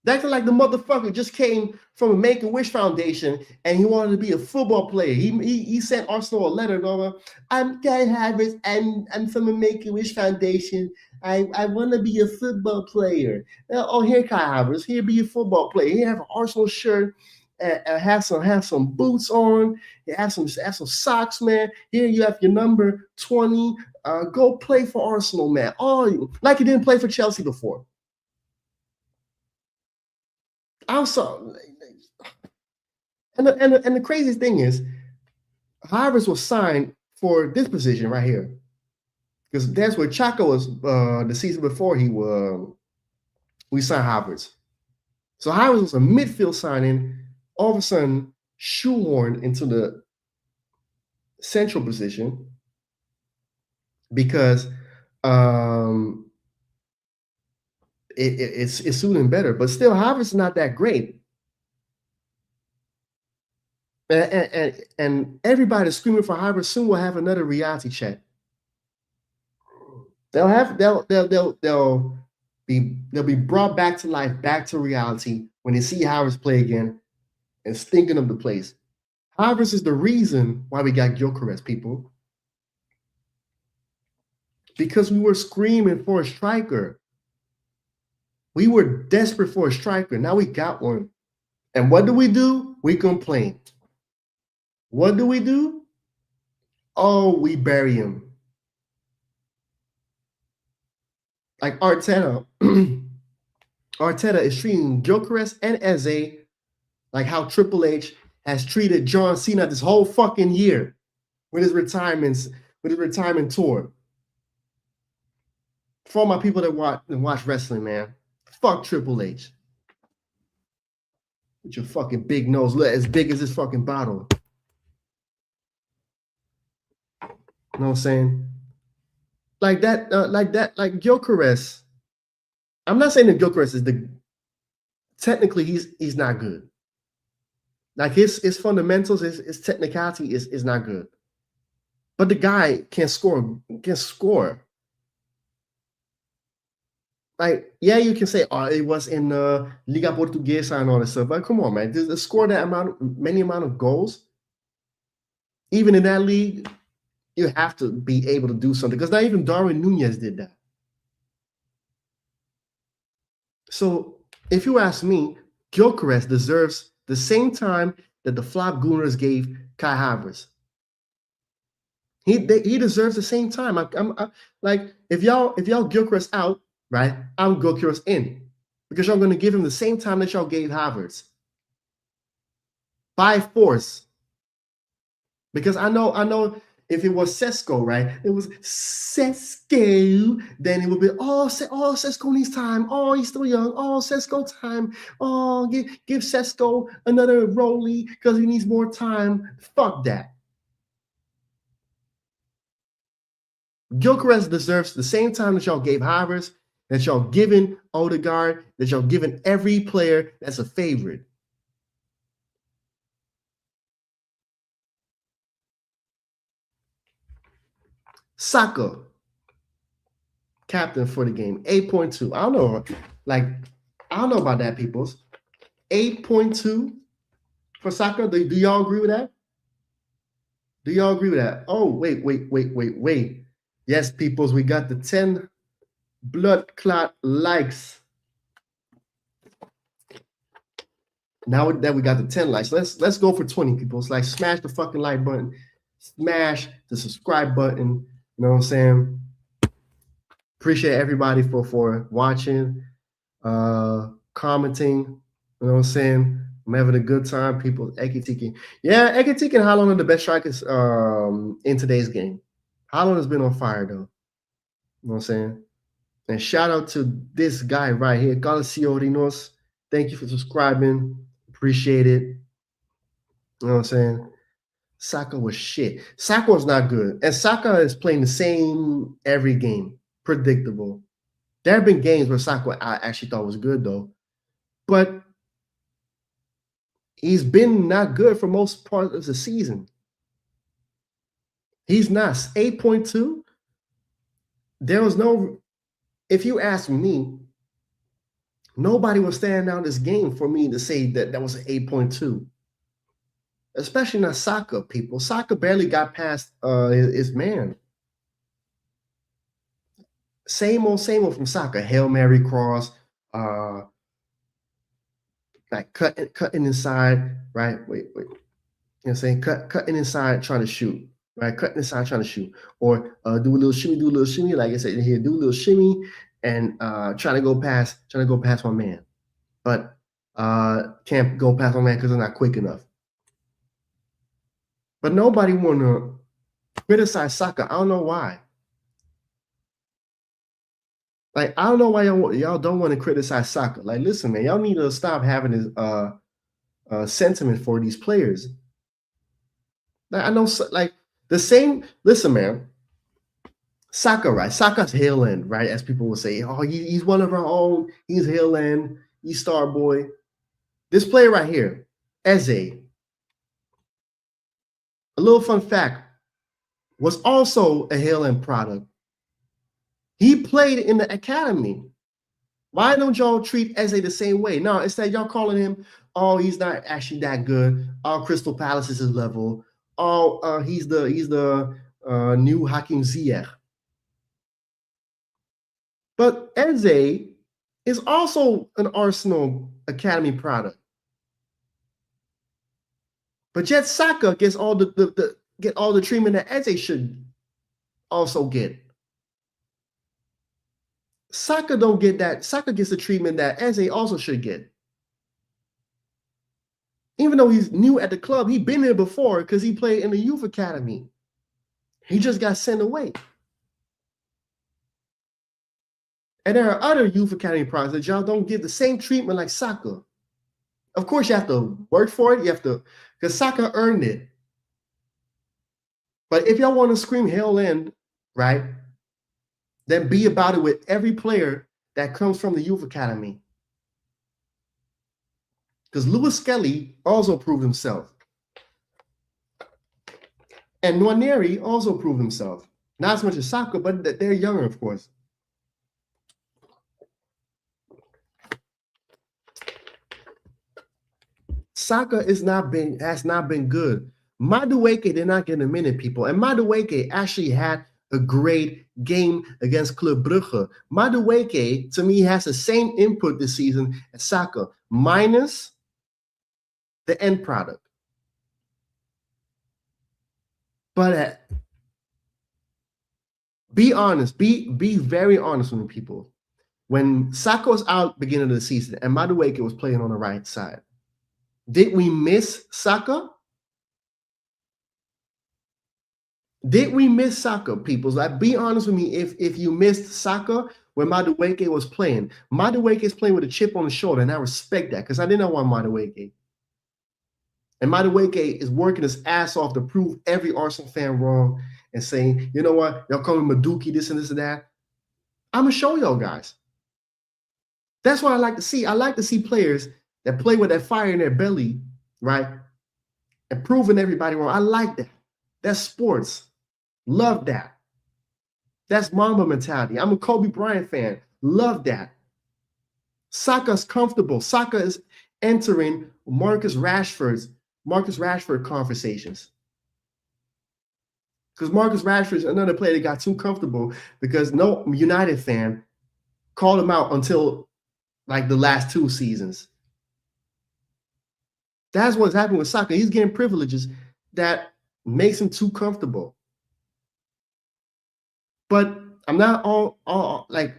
Acting like the motherfucker just came from a Make-A-Wish Foundation and he wanted to be a football player. He sent Arsenal a letter going, I'm Kai Havertz, I'm from a Make-A-Wish Foundation. I want to be a football player. Oh, here, Kai Havertz, here, be a football player. Here, have an Arsenal shirt, have some boots on, have some socks, man. Here, you have your number 20. Go play for Arsenal, man. Oh, like you didn't play for Chelsea before. Also, and the craziest thing is, Havertz was signed for this position right here, because that's where Xhaka was the season before we signed Havertz. So Havertz was a midfield signing, all of a sudden shoehorned into the central position because it's suiting better, but still Havertz is not that great. And everybody's screaming for Havertz. Soon we'll have another reality check. They'll be brought back to life, back to reality when they see Havertz play again and thinking of the place. Havertz is the reason why we got Gyökeres, people. Because we were screaming for a striker. We were desperate for a striker. Now we got one. And what do? We complain. What do? Oh, we bury him. Like Arteta, Arteta is treating Gyökeres and Eze like how Triple H has treated John Cena this whole fucking year with his retirement tour. For all my people that watch wrestling, man, fuck Triple H. With your fucking big nose, look as big as this fucking bottle. You know what I'm saying? Like like Gyökeres. I'm not saying that Gyökeres is technically he's not good. Like his fundamentals, his technicality is not good. But the guy can score, Like, yeah, you can say, oh, it was in Liga Portuguesa and all this stuff. But come on, man. To score that many amount of goals, even in that league, you have to be able to do something. Because not even Darwin Nunez did that. So if you ask me, Gyökeres deserves the same time that the Flop Gooners gave Kai Havertz. He deserves the same time. I'm like, if y'all Gyökeres out, right? I'm Gyökeres in, because y'all going to give him the same time that y'all gave Havertz by force. Because I know if it was Sesko, right? It was Sesko, then it would be, Sesko needs time. Oh, he's still young. Oh, Sesko time. Oh, give Sesko another rollie because he needs more time. Fuck that. Gyökeres deserves the same time that y'all gave Havertz, that y'all given Odegaard, that y'all given every player that's a favorite. Saka, captain for the game, 8.2. I don't know, I don't know about that, peoples. 8.2 for Saka. Do y'all agree with that? Do y'all agree with that? Oh, wait. Yes, peoples, we got the 10 blood clot likes. Now that we got the 10 likes, let's go for 20, people. It's like smash the fucking like button, smash the subscribe button. You know what I'm saying? Appreciate everybody for watching, commenting. You know what I'm saying? I'm having a good time, people. Ekitike. Yeah, Ekitike and Haaland are the best strikers in today's game. Haaland has been on fire, though. You know what I'm saying? And shout out to this guy right here, Galacio Rinos. Thank you for subscribing. Appreciate it. You know what I'm saying? Saka was shit. Saka was not good. And Saka is playing the same every game. Predictable. There have been games where Saka I actually thought was good, though. But he's been not good for most part of the season. He's not. 8.2. There was no, if you ask me, nobody was standing out this game for me to say that was an 8.2. Especially not Saka, people. Saka barely got past his man. Same old from Saka. Hail Mary cross, like cutting inside, right? Wait. You know what I'm saying? Cutting inside, trying to shoot, right? Cutting inside, trying to shoot. Or do a little shimmy, like I said here, do a little shimmy and trying to go past my man. But can't go past my man because they're not quick enough. But nobody want to criticize Saka. I don't know why. Like, I don't know why y'all don't want to criticize Saka. Like, listen, man, y'all need to stop having this sentiment for these players. I know, like, the same. Listen, man, Saka, right? Saka's Hill End, right? As people will say, oh, he's one of our own. He's Hill End. He's star boy. This player right here, Eze. A little fun fact, was also a Hill End product. He played in the academy. Why don't y'all treat Eze the same way? No, instead y'all calling him, oh, he's not actually that good. Oh, Crystal Palace is his level. Oh, he's the new Hakim Ziyech. But Eze is also an Arsenal academy product. But yet Saka gets all the treatment that Eze should also get. Saka don't get that. Saka gets the treatment that Eze also should get. Even though he's new at the club, he's been there before because he played in the youth academy. He just got sent away. And there are other youth academy products that y'all don't get the same treatment like Saka. Of course, you have to work for it. You have to, because Saka earned it. But if y'all want to scream hell in, right, then be about it with every player that comes from the youth academy. Because Lewis Skelly also proved himself. And Nwaneri also proved himself. Not as much as Saka, but they're younger, of course. Saka has not been good. Madueke did not get a minute, people. And Madueke actually had a great game against Club Brugge. Madueke, to me, has the same input this season as Saka, minus the end product. But be honest, be very honest with me, people. When Saka was out beginning of the season and Madueke was playing on the right side, did we miss Saka? Did we miss Saka, people? Like, be honest with me. If you missed Saka when Madueke was playing, Madueke is playing with a chip on the shoulder, and I respect that because I didn't want Madueke. And Madueke is working his ass off to prove every Arsenal fan wrong and saying, you know what, y'all call me Maduki, this and this and that. I'm gonna show y'all guys. That's what I like to see. I like to see players that play with that fire in their belly, right? And proving everybody wrong. I like that. That's sports. Love that. That's Mamba mentality. I'm a Kobe Bryant fan. Love that. Saka's comfortable. Saka is entering Marcus Rashford conversations. Because Marcus Rashford is another player that got too comfortable because no United fan called him out until like the last 2 seasons. That's what's happening with Saka. He's getting privileges that makes him too comfortable. But I'm not all like,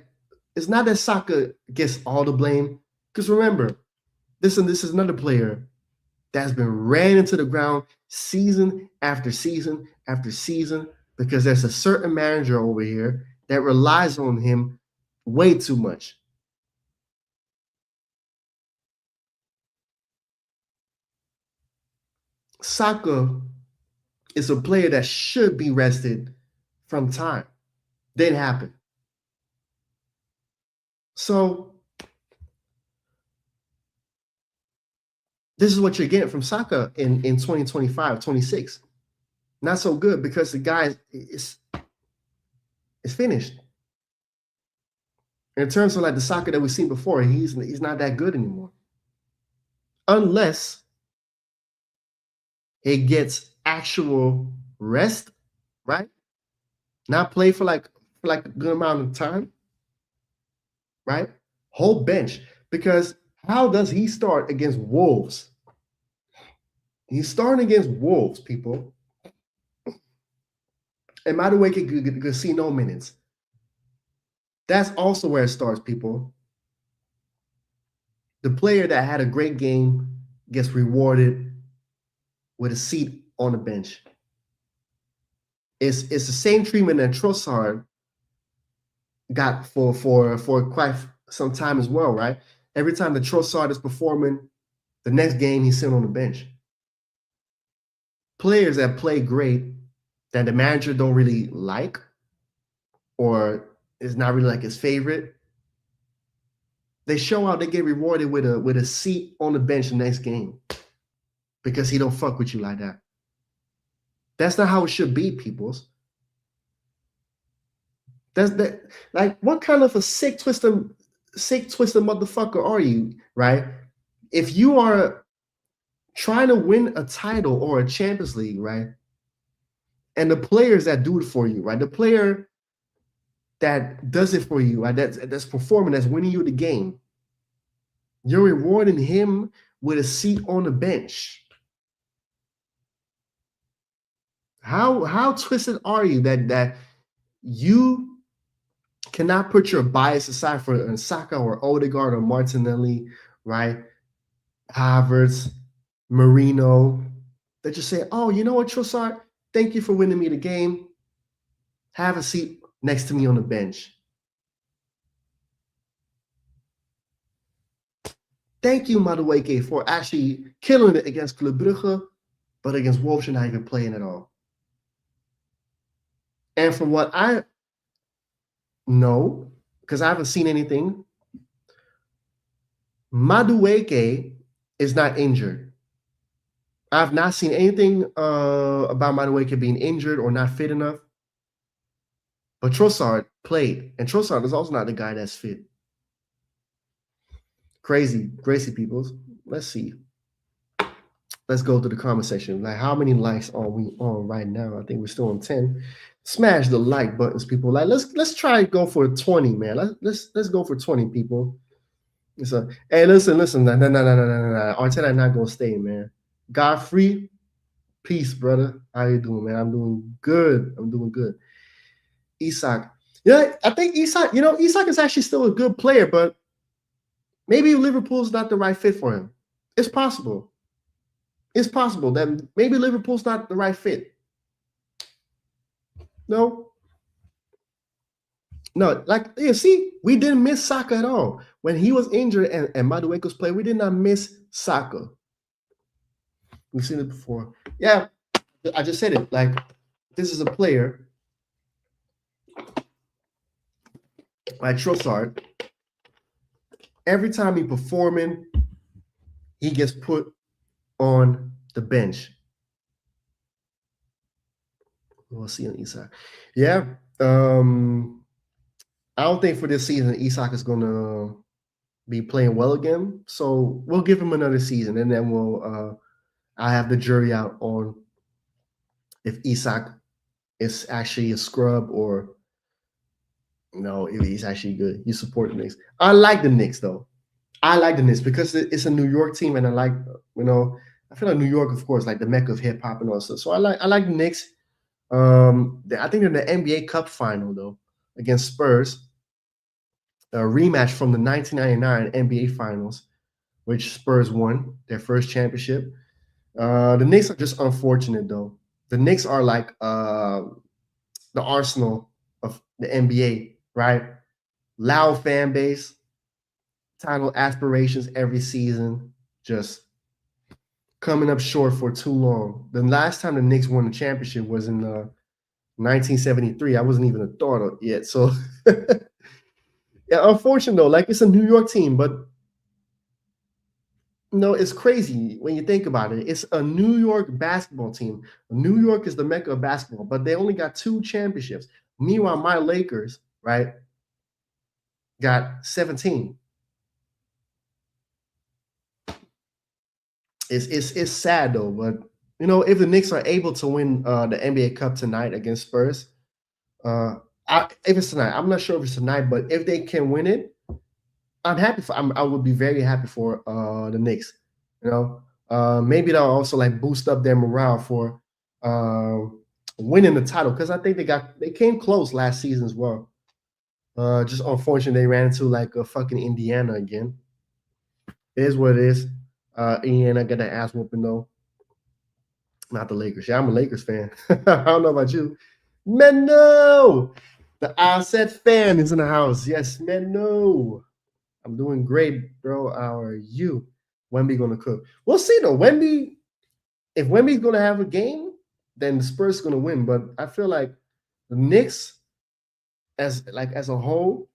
it's not that Saka gets all the blame. Because remember, this is another player that's been ran into the ground season after season after season because there's a certain manager over here that relies on him way too much. Saka is a player that should be rested from time. Didn't happen. So this is what you're getting from Saka in 2025, 26. Not so good because the guy is finished. In terms of like the Saka that we've seen before, he's not that good anymore. Unless he gets actual rest, right? Not play for like a good amount of time, right? Whole bench. Because how does he start against Wolves? He's starting against Wolves, people. And Madueke could see no minutes. That's also where it starts, people. The player that had a great game gets rewarded with a seat on the bench. It's the same treatment that Trossard got for quite some time as well, right? Every time that Trossard is performing, the next game he's sitting on the bench. Players that play great that the manager don't really like or is not really like his favorite, they show out, they get rewarded with a seat on the bench the next game because he don't fuck with you like that. That's not how it should be, peoples. That's that. Like, what kind of a sick twisted motherfucker are you, right? If you are trying to win a title or a Champions League, right? And the players that do it for you, right? The player that does it for you, right? That's performing, that's winning you the game. You're rewarding him with a seat on the bench. How twisted are you that you cannot put your bias aside for Saka or Odegaard or Martinelli, right? Havertz, Marino. They just say, oh, you know what, Trossard? Thank you for winning me the game. Have a seat next to me on the bench. Thank you, Madueke, for actually killing it against Club Brugge, but against Wolves, you're not even playing at all. And from what I know, because I haven't seen anything, Madueke is not injured. I've not seen anything about Madueke being injured or not fit enough. But Trossard played, and Trossard is also not the guy that's fit. Crazy peoples. Let's see. Let's go to the comment section. Like, how many likes are we on right now? I think we're still on 10. Smash the like buttons, people. Like, let's try to go for 20, man. Let's go for 20, people. So, hey, listen. No. Arteta not gonna stay, man. Godfrey, peace, brother. How you doing, man? I'm doing good. Isak. Yeah, I think Isak, Isak is actually still a good player, but maybe Liverpool's not the right fit for him. It's possible. It's possible that maybe Liverpool's not the right fit. No, like, yeah, see, we didn't miss Saka at all. When he was injured and Madueke's play, we did not miss Saka. We've seen it before. Yeah, I just said it. Like, this is a player like Trossard. Every time he's performing, he gets put on the bench. We'll see on Isak. Yeah. I don't think for this season Isak is going to be playing well again. So we'll give him another season, and then I have the jury out on if Isak is actually a scrub or if he's actually good. You support the Knicks. I like the Knicks, though. I like the Knicks because it's a New York team, and I like, I feel like New York, of course, like the mecca of hip hop and all that. So I like the Knicks. I think they're in the NBA Cup final though against Spurs. A rematch from the 1999 NBA Finals, which Spurs won their first championship. The Knicks are just unfortunate though. The Knicks are like the Arsenal of the NBA, right? Loud fan base, title aspirations every season, just coming up short for too long. The last time the Knicks won the championship was in 1973. I wasn't even a thought yet. So, yeah, unfortunate though. Like, it's a New York team, but no, it's crazy when you think about it. It's a New York basketball team. New York is the mecca of basketball, but they only got 2 championships. Meanwhile, my Lakers, right, got 17. It's sad though, but if the Knicks are able to win the NBA Cup tonight against Spurs, if it's tonight, I'm not sure if it's tonight, but if they can win it, I'm happy I would be very happy for the Knicks. Maybe that'll also like boost up their morale for winning the title, because I think they came close last season as well. Just unfortunate they ran into like a fucking Indiana again. It is what it is. Indiana got an ass whooping though. Not the Lakers. Yeah, I'm a Lakers fan. I don't know about you. Menno! The Asset fan is in the house. Yes, Menno. I'm doing great, bro. How are you? Wemby gonna cook. We'll see though. If Wemby's gonna have a game, then the Spurs gonna win. But I feel like the Knicks, as a whole,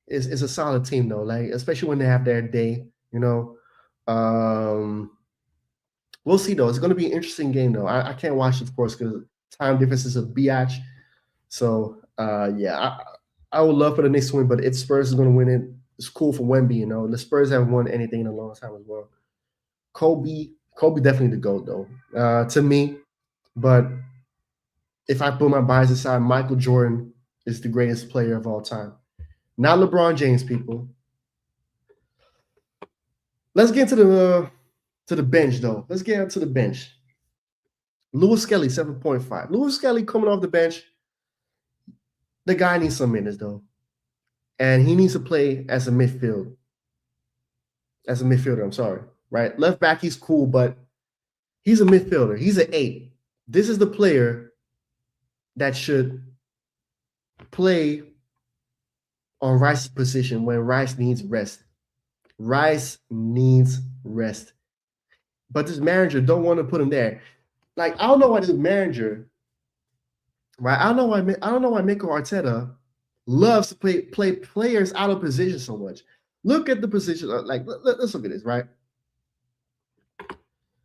is a solid team though. Like, especially when they have their day, we'll see though. It's going to be an interesting game though. I can't watch it, of course, because time difference is a biatch. So yeah, I would love for the Knicks to win, but if Spurs is going to win it, it's cool for Wemby. The Spurs haven't won anything in a long time as well. Kobe definitely the GOAT though, to me. But if I put my bias aside, Michael Jordan is the greatest player of all time. Not LeBron James, people. Let's get to the bench though. Let's get to the bench. Lewis Skelly, 7.5. Lewis Skelly coming off the bench. The guy needs some minutes though. and he needs to play as a midfield. As a midfielder, I'm sorry. Right? Left back, he's cool, but he's a midfielder. He's an 8. This is the player that should play on Rice's position when Rice needs rest. Rice needs rest. But this manager don't want to put him there. Like, I don't know why this manager, right? I don't know why Mikel Arteta loves to play players out of position so much. Look at the position. Like, let's look at this, right?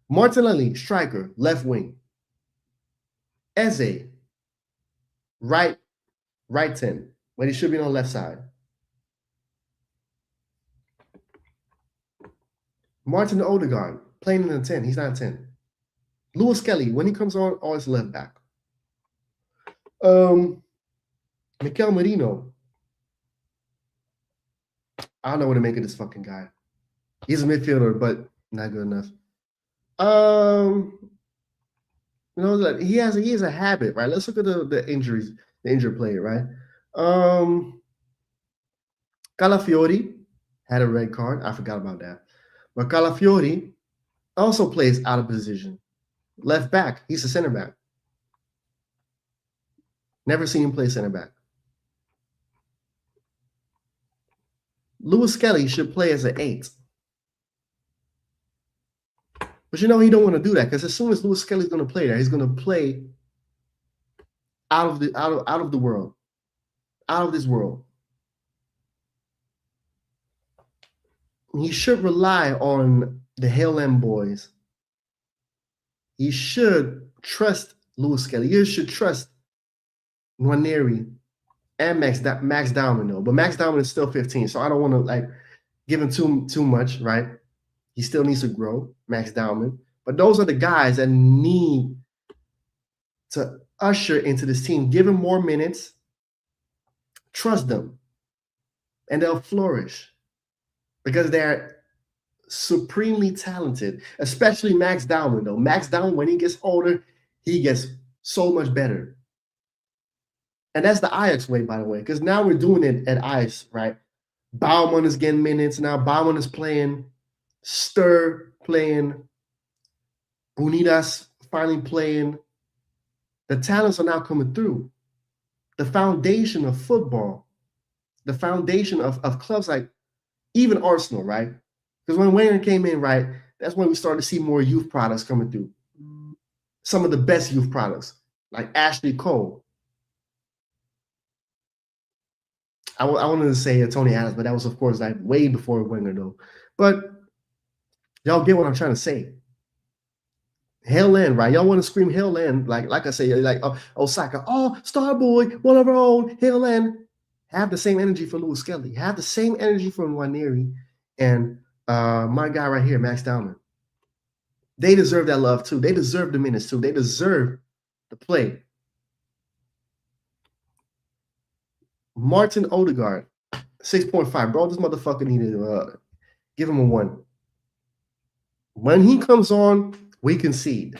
Martinelli, striker, left wing. Eze, right 10, when he should be on the left side. Martin Odegaard, playing in the 10. He's not 10. Lewis Kelly, when he comes on, always left back. Mikel Merino. I don't know what to make of this fucking guy. He's a midfielder, but not good enough. You know, like he has a habit, right? Let's look at the injuries, the injured player, right? Calafiori had a red card. I forgot about that. But Calafiori also plays out of position. Left back. He's a center back. Never seen him play center back. Lewis Kelly should play as an 8. But you know he don't want to do that because as soon as Lewis Kelly's going to play there, he's going to play out of the world, out of this world. He should rely on the Hale End boys. He should trust Lewis Kelly. He should trust Nwaneri and Max Dowman, though. But Max Dowman is still 15, so I don't want to like give him too much, right? He still needs to grow, Max Dowman. But those are the guys that need to usher into this team. Give them more minutes. Trust them. And they'll flourish. Because they're supremely talented. Especially Max Dowman, though. Max Dowman, when he gets older, he gets so much better. And that's the Ajax way, by the way. Because now we're doing it at Ajax, right? Bauman is getting minutes now. Bauman is playing. Stur playing. Unidas finally playing. The talents are now coming through. The foundation of football, the foundation of clubs like even Arsenal, right? Because when Wenger came in, right, that's when we started to see more youth products coming through. Some of the best youth products, like Ashley Cole. I wanted to say Tony Adams, but that was, of course, like way before Wenger, though. But y'all get what I'm trying to say. Hale End, right? Y'all want to scream Hale End, like I say, like Osaka, Starboy, one of our own, Hale End. Have the same energy for Lewis Kelly. Have the same energy for Nwaneri and my guy right here, Max Dowman. They deserve that love too. They deserve the minutes too. They deserve the play. Martin Odegaard, 6.5. Bro, this motherfucker needed to give him a 1. When he comes on, we concede.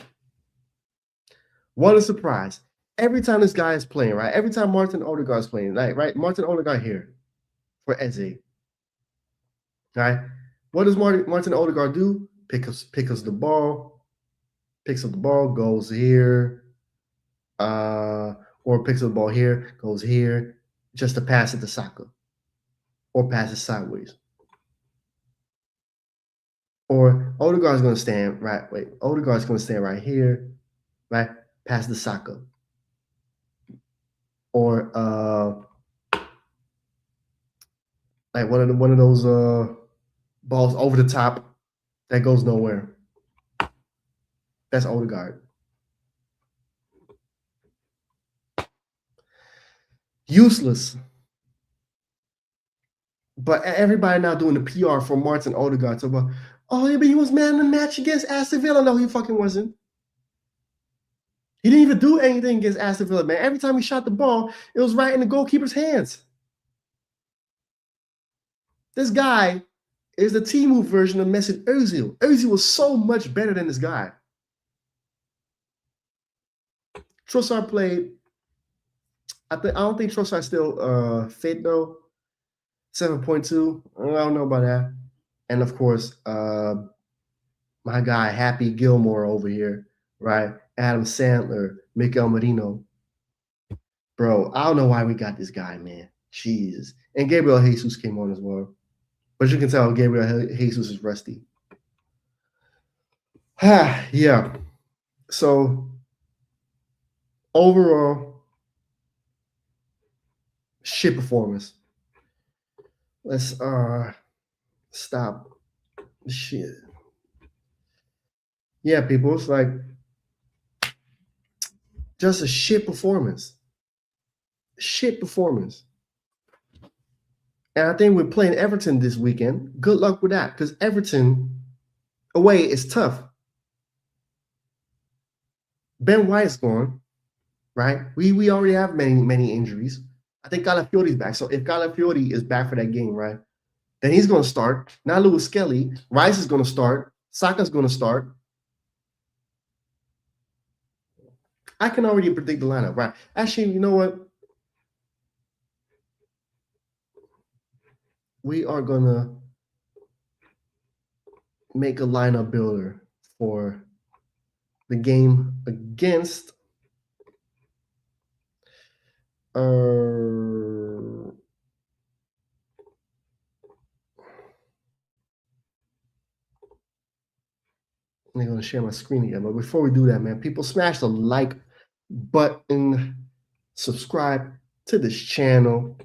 What a surprise. Every time this guy is playing, right? Every time Martin Odegaard is playing, right? Martin Odegaard here for Eze. Right? What does Martin Odegaard do? Picks up the ball, goes here, or picks up the ball here, goes here, just to pass it to Saka, or pass it sideways. Or Odegaard's going to stand right. Wait, Odegaard's going to stand right here, right? Pass the Saka. Or like one of those balls over the top that goes nowhere. That's Odegaard. Useless. But everybody now doing the PR for Martin Odegaard. So, yeah, but he was man in the match against Aston Villa. No, he fucking wasn't. He didn't even do anything against Aston Villa, man. Every time he shot the ball, it was right in the goalkeeper's hands. This guy is the Temu version of Mesut Ozil. Ozil was so much better than this guy. Trossard played. I don't think Trossard's still fit though. 7.2. I don't know about that. And of course, my guy Happy Gilmore over here, right? Adam Sandler, Miguel Marino. Bro, I don't know why we got this guy, man. Jesus. And Gabriel Jesus came on as well. But you can tell Gabriel Jesus is rusty. Yeah. So overall, shit performance. Let's stop. Shit. Yeah, people, it's like just a shit performance. Shit performance. And I think we're playing Everton this weekend. Good luck with that, because Everton away is tough. Ben White's gone, right? We already have many injuries. I think Calafiori's back. So if Calafiori is back for that game, right, then he's going to start. Now Lewis Skelly, Rice is going to start. Saka's going to start. I can already predict the lineup, right? Actually, you know what? We are going to make a lineup builder for the game against I'm going to share my screen again. But before we do that, man, people smash the like button, subscribe to this channel,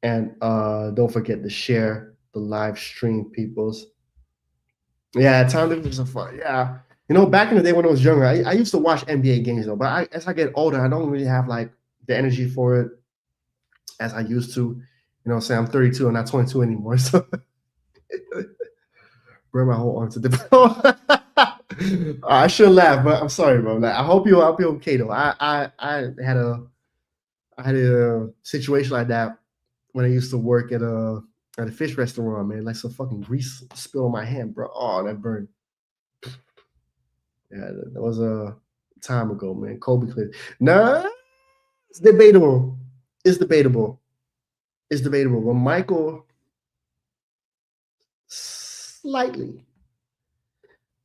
and don't forget to share the live stream, peoples. Yeah, time difference is fun. Yeah. You know, back in the day when I was younger, I used to watch NBA games though, but as I get older, I don't really have like the energy for it as I used to. You know what I'm saying? I'm 32 and not 22 anymore. So bring my whole arm to the I shouldn't laugh, but I'm sorry, bro. Like, I hope you'll be okay though. I had a situation like that when I used to work at a fish restaurant, man. Like some fucking grease spill on my hand, bro. Oh, that burned. Yeah, that was a time ago, man. Kobe cleared. Nah, it's debatable. It's debatable. It's debatable. But Michael, slightly.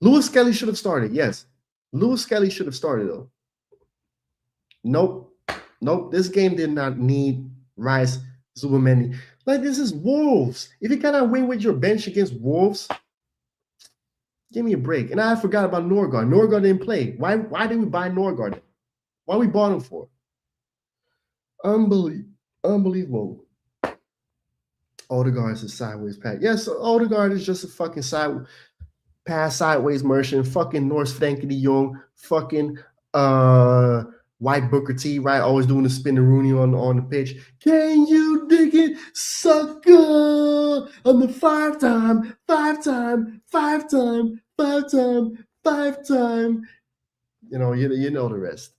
Lewis Skelly should have started. Yes. Lewis Skelly should have started, though. Nope. Nope. This game did not need Rice, Zubomendi. Like, this is Wolves. If you cannot win with your bench against Wolves, give me a break. And I forgot about Norgard. Norgard didn't play. Why did we buy Norgard? Why we bought him for? Unbelievable. Odegaard is a sideways pass. Yes, Odegaard is just a fucking sideways merchant. Fucking Norse Frankie de Jong. Fucking White Booker T, right? Always doing the spin the Rooney on the pitch. Can you dig it, sucker? On the five time. You know the rest.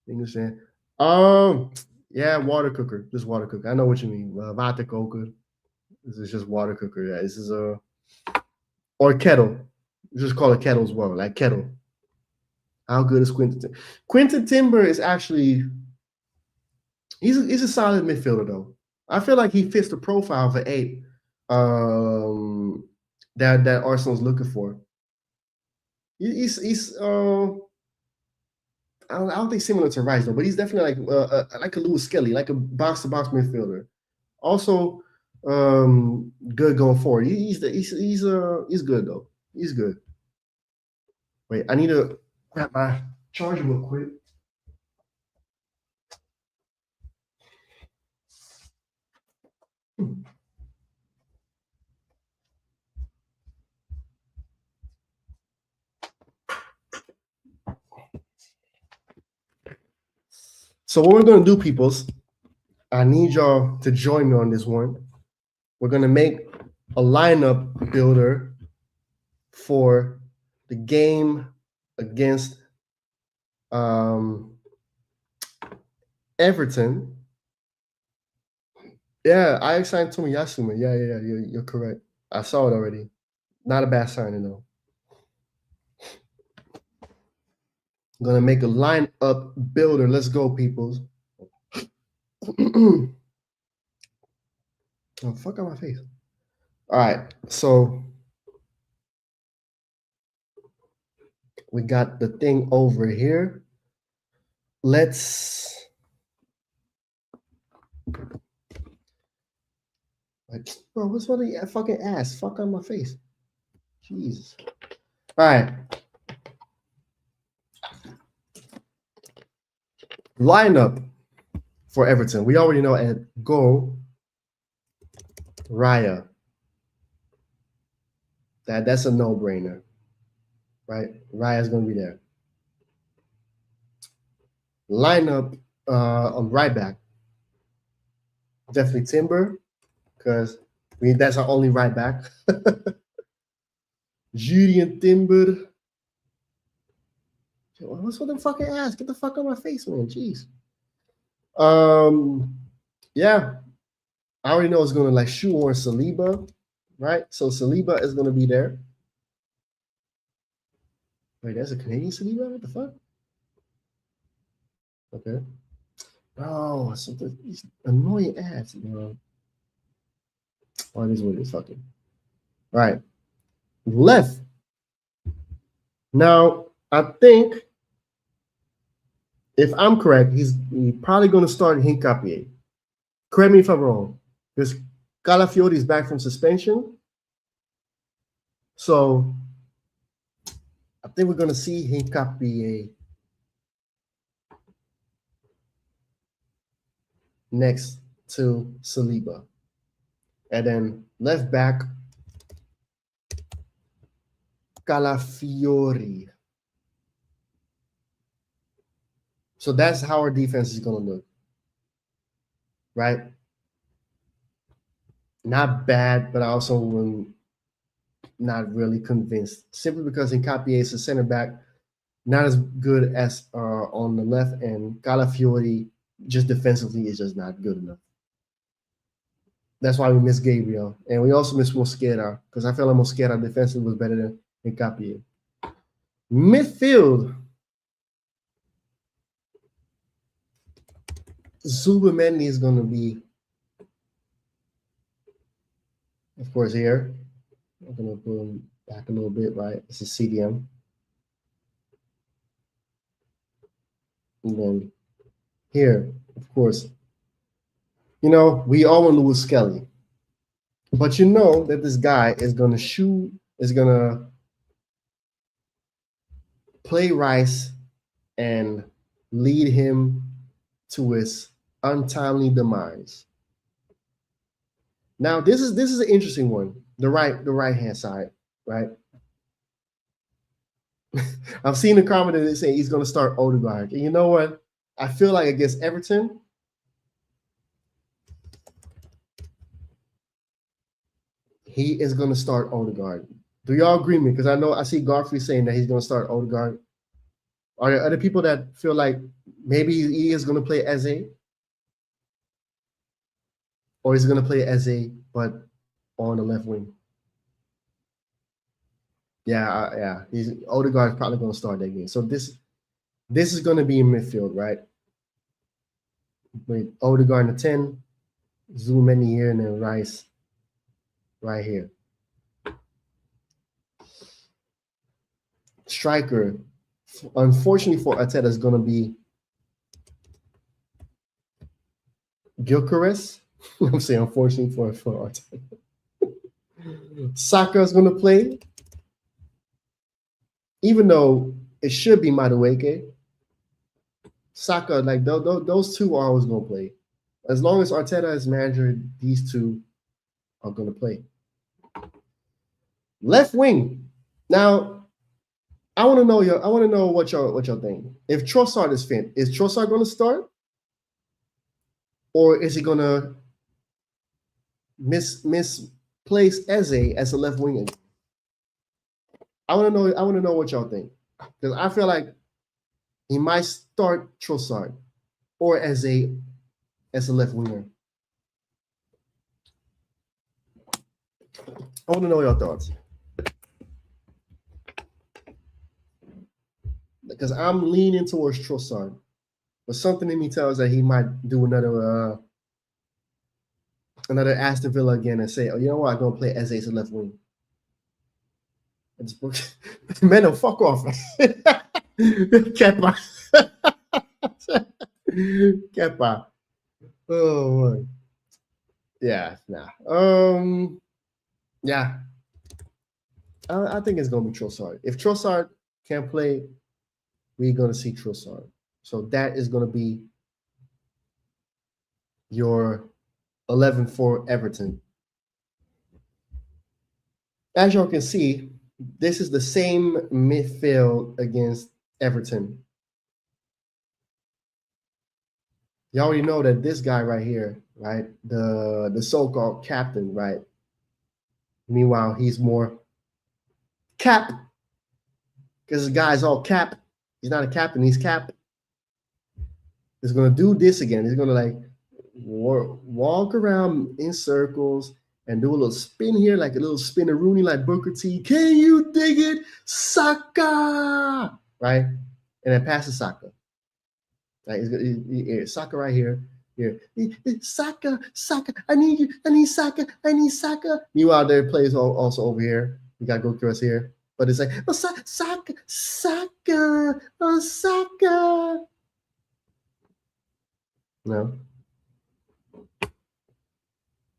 English saying, yeah, water cooker, just water cooker. I know what you mean. Water cooker. This is just water cooker. Yeah, this is or kettle. Just call it kettle as well, like kettle. How good is Quinton? Quinton Timber is actually he's a solid midfielder though. I feel like he fits the profile for 8 that Arsenal's looking for. He's I don't think similar to Rice though, but he's definitely like a Lewis Skelly, like a box-to-box midfielder. Also, good going forward. He's good though. He's good. Wait, I need to grab my charger real quick. So what we're gonna do, peoples, I need y'all to join me on this one. We're gonna make a lineup builder for the game against Everton. Yeah, I signed Tomiyasu. Yeah, you're correct. I saw it already. Not a bad signing though. I'm gonna make a lineup builder. Let's go, peoples. Oh, fuck out my face. All right, so we got the thing over here. Let's bro, what's one of you fucking ass? Fuck on my face. Jesus. All right. Lineup for Everton. We already know at goal, Raya. That's a no-brainer, right? Raya's gonna be there. Lineup on right back. Definitely Timber, because that's our only right back. Julian Timber. What's with the fucking ass? Get the fuck out of my face, man. Jeez. Yeah. I already know it's gonna like shoehorn Saliba, right? So Saliba is gonna be there. Wait, that's a Canadian Saliba? What the fuck? Okay. Oh, something these annoying ads, bro. Oh, this is what it is fucking. All right. Left. Now, I think if I'm correct, he's probably going to start Hincapié. Correct me if I'm wrong. Because Calafiori is back from suspension. So I think we're going to see Hincapié next to Saliba. And then left back, Calafiori. So that's how our defense is going to look. Right? Not bad, but I also am not really convinced. Simply because Hincapié is a center back, not as good as on the left, and Calafiori just defensively is just not good enough. That's why we miss Gabriel. And we also miss Mosquera, because I feel like Mosquera defensively was better than Hincapié. Midfield. Zubimendi is going to be, of course, here. I'm going to put him back a little bit, right? This is CDM. And then here, of course, you know, we all want Lewis Skelly. But you know that this guy is going to play Rice and lead him to his untimely demise. Now, this is an interesting one. The right hand side, right? I've seen the comment that they say he's going to start Odegaard. And you know what? I feel like against Everton, he is going to start Odegaard. Do y'all agree with me? Because I know I see Godfrey saying that he's going to start Odegaard. Are there other people that feel like maybe he is going to play Eze? Or is he going to play Eze, but on the left wing? Yeah. Odegaard is probably going to start that game. So this is going to be in midfield, right? With Odegaard in the 10, Zubimendi here, and then Rice right here. Striker, unfortunately for Arteta, is going to be Gyökeres. I'm saying unfortunately for Arteta. Saka is going to play, even though it should be Madueke. Saka, like those two are always going to play. As long as Arteta is manager, these two are going to play. Left wing. Now, I want to know what y'all think. If Trossard is fit, is Trossard going to start, or is he going to misplace Eze as a left winger? I want to know what y'all think, because I feel like he might start Trossard or as a left winger. I want to know your thoughts, because I'm leaning towards Trossard. But something in me tells that he might do another Aston Villa again and say, oh, you know what, I'm gonna play Eze as a left wing. Man, no, fuck off. Kepa. Kepa. Oh boy. Yeah, nah. Yeah. I think it's gonna be Trossard. If Trossard can't play, we're gonna see Trossard. So that is gonna be your 11 for Everton. As y'all can see, this is the same midfield against Everton. You already know that this guy right here, right, the so-called captain, right? Meanwhile, he's more cap, because this guy's all cap. He's not a captain, he's cap. He's gonna do this again. He's gonna like walk around in circles and do a little spin here, like a little spin-a-rooney, like Booker T. Can you dig it, Saka? Right, and then pass to Saka. Right, Saka right here. Here, Saka, I need you. I need Saka. I need Saka. Meanwhile, there plays also over here. We got Gokeres here, but it's like, oh, Saka, oh, Saka. No,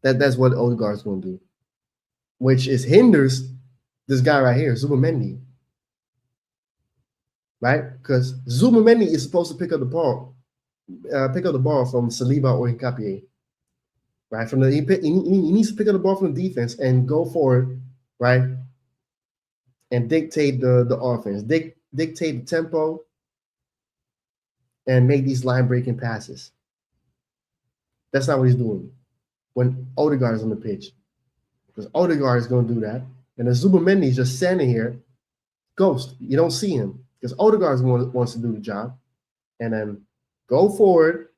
that's what Odegaard's going to do, which is hinders this guy right here, Zubimendi. Right, because Zubimendi is supposed to pick up the ball from Saliba or Hincapié. Right, he needs to pick up the ball from the defense and go forward, right, and dictate the offense, dictate the tempo, and make these line-breaking passes. That's not what he's doing when Odegaard is on the pitch, because Odegaard is going to do that, and the Zubimendi is just standing here, ghost. You don't see him because Odegaard wants to do the job, and then go forward,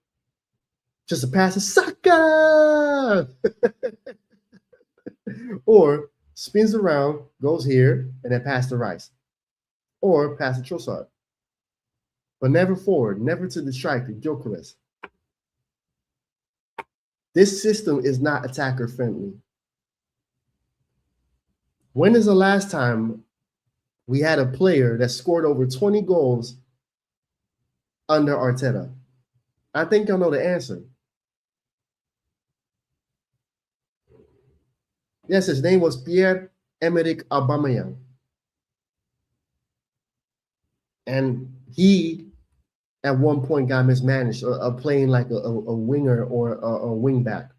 just a pass to Saka, or spins around, goes here, and then pass to Rice, or pass to Trossard, but never forward, never to the striker, Gyökeres. This system is not attacker friendly. When is the last time we had a player that scored over 20 goals under Arteta? I think y'all know the answer. Yes, his name was Pierre-Emerick Aubameyang. And he, at one point, got mismanaged, playing like a winger or a wing back.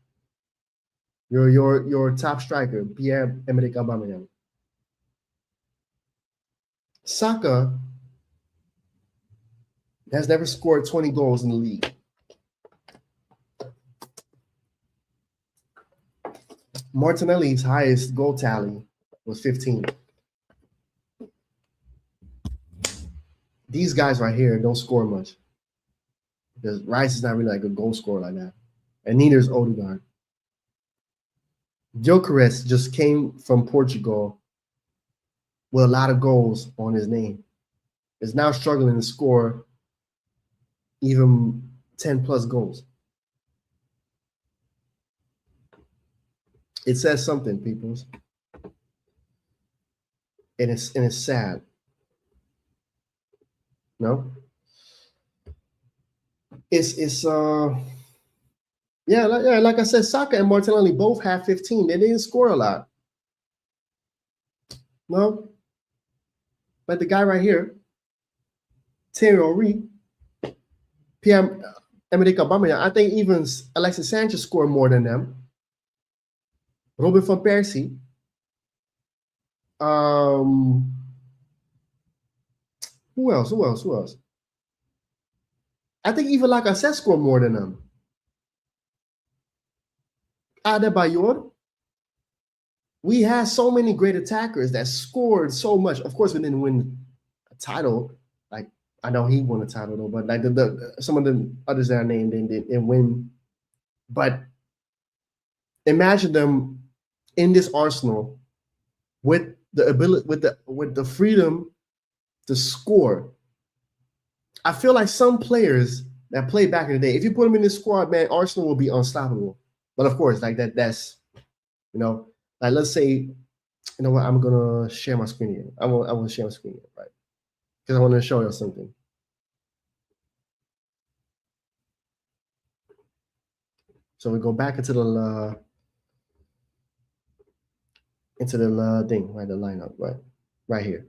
Your top striker, Pierre-Emerick Aubameyang. Saka has never scored 20 goals in the league. Martinelli's highest goal tally was 15. These guys right here don't score much because Rice is not really like a goal scorer like that, and neither is Odegaard. Gyökeres just came from Portugal with a lot of goals on his name. Is now struggling to score even 10 plus goals. It says something, peoples, and it's sad. No, it's like I said, Saka and Martinelli both have 15. They didn't score a lot. No, but the guy right here, Thierry Henry, Pierre-Emerick Aubameyang, I think even Alexis Sanchez scored more than them. Robin van Persie. Who else? I think even like I said, scored more than them. Adebayor. We had so many great attackers that scored so much. Of course, we didn't win a title. Like, I know he won a title though, but like some of the others that I named didn't win. But imagine them in this Arsenal with the ability, with the freedom to score. I feel like some players that played back in the day. If you put him in this squad, man, Arsenal will be unstoppable. But of course, like that's like let's say, you know what, I'm gonna share my screen again. I want to share my screen again, right? Because I want to show you something. So we go back into the thing, right? The lineup, right here.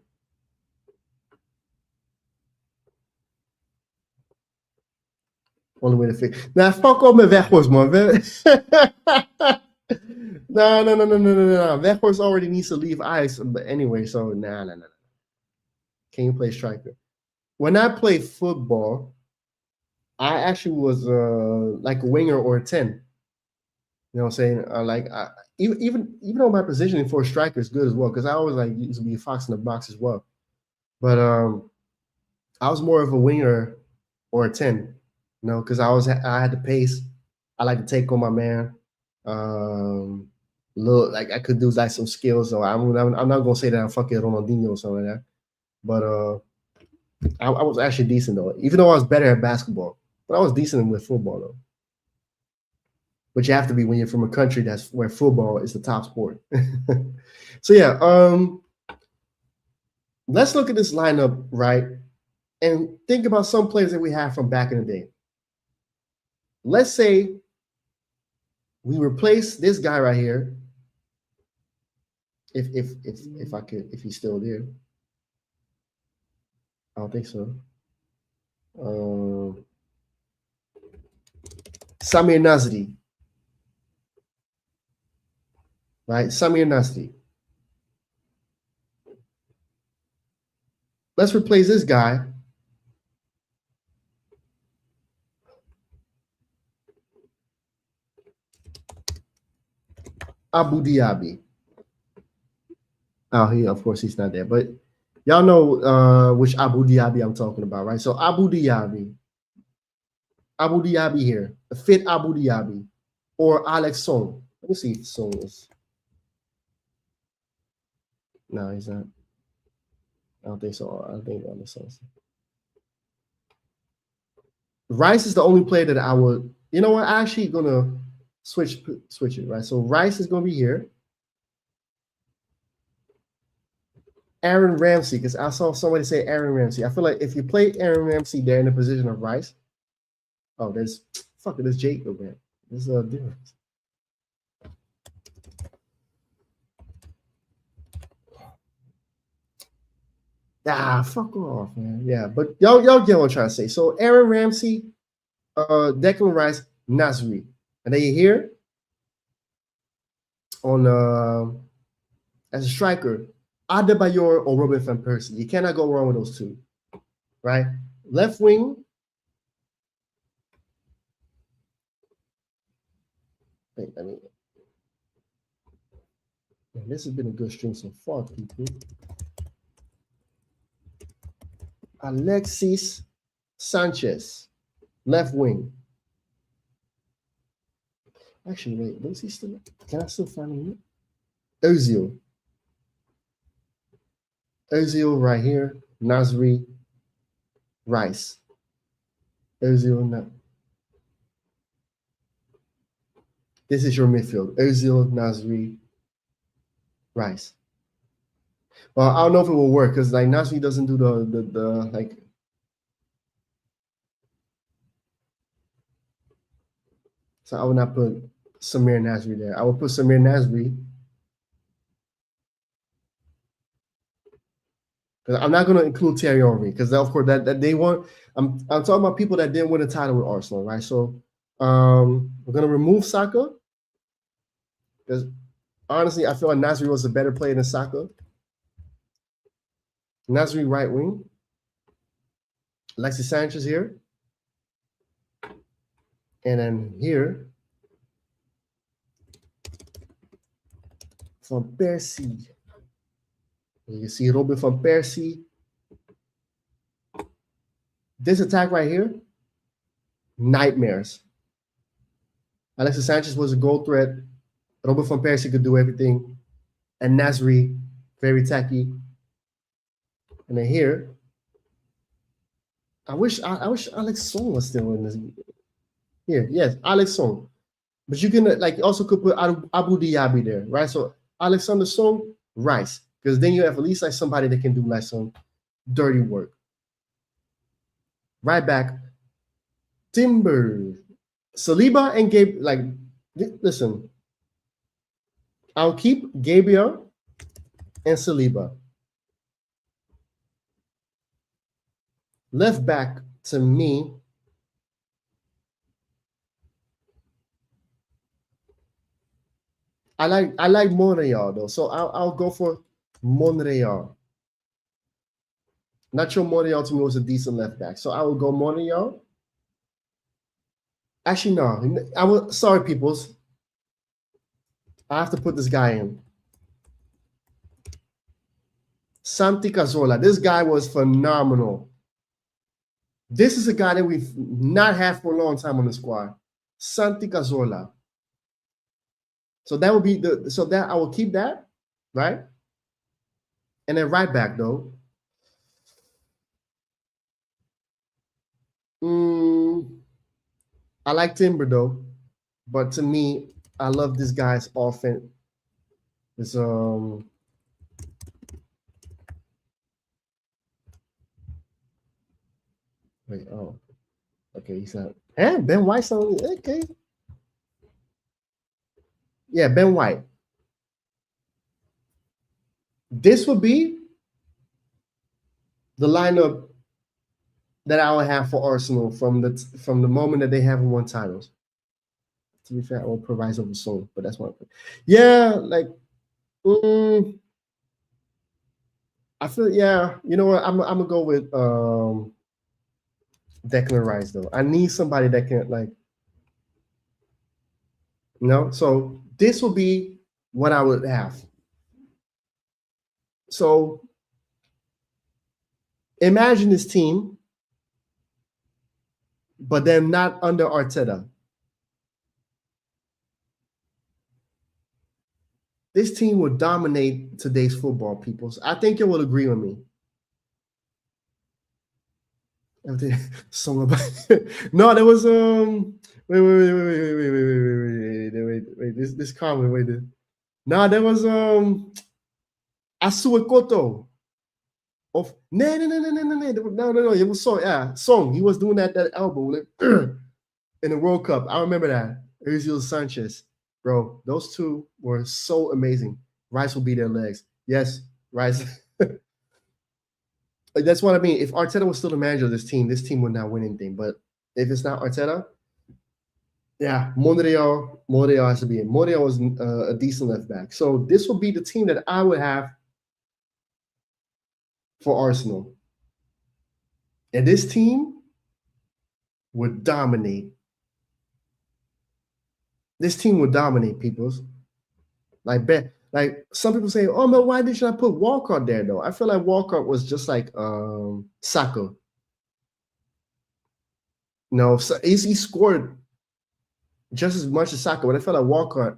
Only way to fix. Now, fuck off met Weghorst, man. No. Weghorst already needs to leave Ajax, but anyway, so nah. Can you play striker? When I played football, I actually was like a winger or a 10. You know what I'm saying? Even though my positioning for a striker is good as well, because I always like used to be a fox in the box as well. But I was more of a winger or a 10, because I had the pace. I like to take on my man. Little like I could do like some skills. So I'm not gonna say that I'm fucking Ronaldinho or something like that. But I was actually decent though, even though I was better at basketball. But I was decent with football though. But you have to be when you're from a country that's where football is the top sport. So yeah, let's look at this lineup, right? And think about some players that we have from back in the day. Let's say we replace this guy right here. If he's still there. I don't think so. Samir Nasri. Right? Samir Nasri. Let's replace this guy. Abu Diaby. Oh, of course he's not there, but y'all know which Abu Diaby I'm talking about, right? So Abu Diaby here, the fit Abu Diaby, or Alex Song. Let me see if Song is. No, he's not. I don't think so. I think Alex Song. Rice is the only player that I would. You know what? I'm actually gonna switch it, right? So Rice is gonna be here. Aaron Ramsey, because I saw somebody say Aaron Ramsey. I feel like if you play Aaron Ramsey there in the position of Rice, there's Jacob, man. There's a difference. Fuck off, man. Yeah, but y'all get what I'm trying to say. So Aaron Ramsey, Declan Rice, Nasri, and then you hear on as a striker, Adebayor or Robin van Persie. You cannot go wrong with those two, right? Left wing. Wait, this has been a good stream so far, people. Alexis Sanchez, left wing. Actually, wait, where's he still? Can I still find him? Ozil right here. Nasri, Rice. Ozil, no. This is your midfield. Ozil, Nasri, Rice. Well, I don't know if it will work because like Nasri doesn't do the like. So I would not put Samir Nasri there. I would put Samir Nasri. I'm not going to include Thierry Henry because of course that they want. I'm talking about people that didn't win a title with Arsenal, right? So we're going to remove Saka because honestly, I feel like Nasri was a better player than Saka. Nasri right wing. Alexis Sanchez here. And then here, Van Persie. You can see Robin van Persie. This attack right here, nightmares. Alexis Sanchez was a goal threat. Robin van Persie could do everything. And Nasri, very tacky. And then here, I wish Alex Song was still in this. Here, yes, Alex Song. But you can like also could put Abu Diaby there, right? So Alexander Song, Rice, because then you have at least like somebody that can do like some dirty work. Right back, Timber, Saliba and Gabe. Like, listen, I'll keep Gabriel and Saliba. Left back to me. I like Monreal though, so I'll go for Monreal. Nacho Monreal to me was a decent left back, so I will go Monreal. Actually, no, I will. Sorry, peoples. I have to put this guy in. Santi Cazorla. This guy was phenomenal. This is a guy that we've not had for a long time on the squad. Santi Cazorla. So that would be that I will keep that, right? And then right back though. I like Timber though, but to me, I love this guy's offense. It's wait, oh, okay, he's not. Ben White's on. Okay, yeah, Ben White. This would be the lineup that I would have for Arsenal from the moment that they haven't won titles. To be fair, I will provide over soul, but that's one thing. Yeah, like I feel you know what? I'm gonna go with Declan Rice though. I need somebody that can like so this will be what I would have. So imagine this team, but then not under Arteta. This team will dominate today's football, people. So I think you will agree with me. Song about no, there was wait. This comment, wait. No, there was Asuekoto of no. It was Song. He was doing that elbow like, in the World Cup. I remember that. Özil Sanchez, bro. Those two were so amazing. Rice will be their legs. Yes, Rice. That's what I mean. If Arteta was still the manager of this team would not win anything. But if it's not Arteta, yeah, Monreal has to be in. Monreal was a decent left back. So this would be the team that I would have for Arsenal. And this team would dominate. This team would dominate, peoples. Like some people say, oh no, why did I put Walcott there though? I feel like Walcott was just like Saka. No, so he scored just as much as Saka, but I felt like Walcott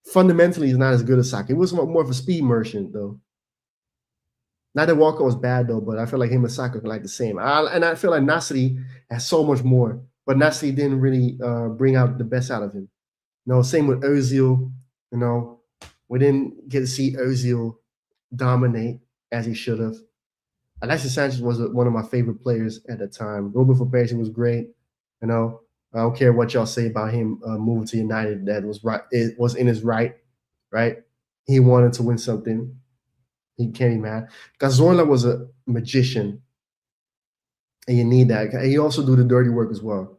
fundamentally is not as good as Saka. He was more of a speed merchant though. Not that Walcott was bad though, but I feel like him and Saka are like the same. And I feel like Nasri has so much more, but Nasri didn't really bring out the best out of him. No, same with Ozil. We didn't get to see Ozil dominate as he should have. Alexis Sanchez was one of my favorite players at the time. Robin van Persie was great. I don't care what y'all say about him moving to United. That was right. It was in his right. He wanted to win something. He can't be mad. Cazorla was a magician, and you need that. He also do the dirty work as well.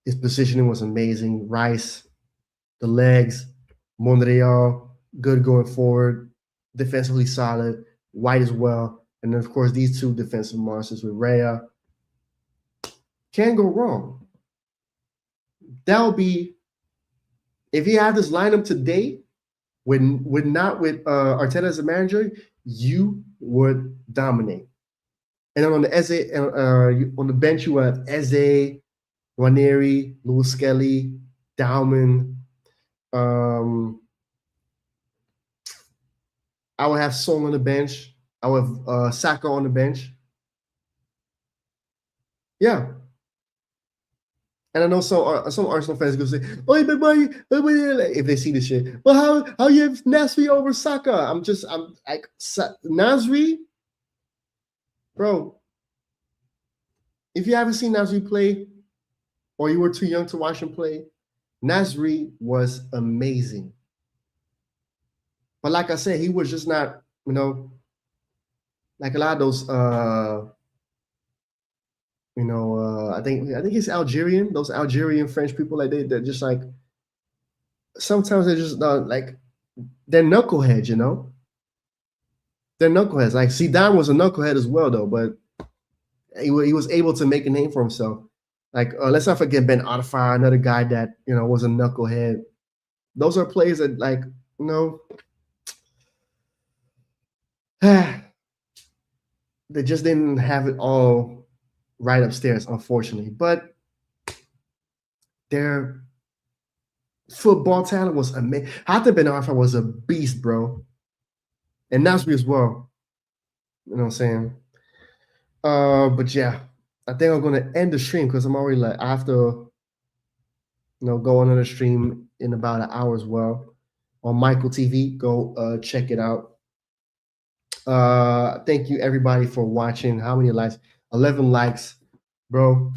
His positioning was amazing. Rice, the legs, Monreal, good going forward, defensively solid. White as well. And then, of course, these two defensive monsters with Raya. Can't go wrong. That would be, if he had this lineup today, not with Arteta as a manager, you would dominate. And then on the Eze, on the bench, you have Eze, Ranieri, Lewis Skelly, Dauman. I would have Song on the bench. I would have Saka on the bench. Yeah. And I know some Arsenal fans go say, "Oh, but why?" If they see this shit, well, how you have Nasri over Saka? I'm like Nasri, bro. If you haven't seen Nasri play, or you were too young to watch him play, Nasri was amazing. But like I said, he was just not, like a lot of those. I think he's Algerian. Those Algerian French people, like they're just like sometimes they're just like they're knuckleheads, They're knuckleheads. Like Zidane was a knucklehead as well, though, but he was able to make a name for himself. Like let's not forget Ben Arfa, another guy that was a knucklehead. Those are players that they just didn't have it all right upstairs, unfortunately. But their football talent was amazing. Hatem Ben Arfa was a beast, bro, and Nasri as well. You know what I'm saying? But yeah, I think I'm gonna end the stream because I'm already like I have to, go on the stream in about an hour as well on Michael TV. Go check it out. Thank you everybody for watching. How many likes? 11 likes, bro.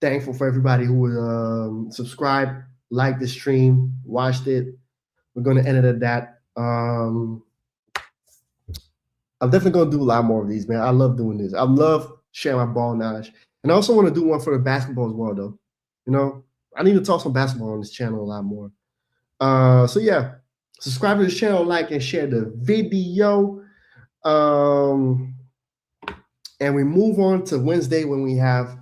Thankful for everybody who would subscribe, like the stream, watched it. We're gonna end it at that. I'm definitely gonna do a lot more of these, man. I love doing this. I love sharing my ball knowledge, and I also want to do one for the basketball as well, though. I need to talk some basketball on this channel a lot more. So yeah, subscribe to the channel, like and share the video. And we move on to Wednesday when we have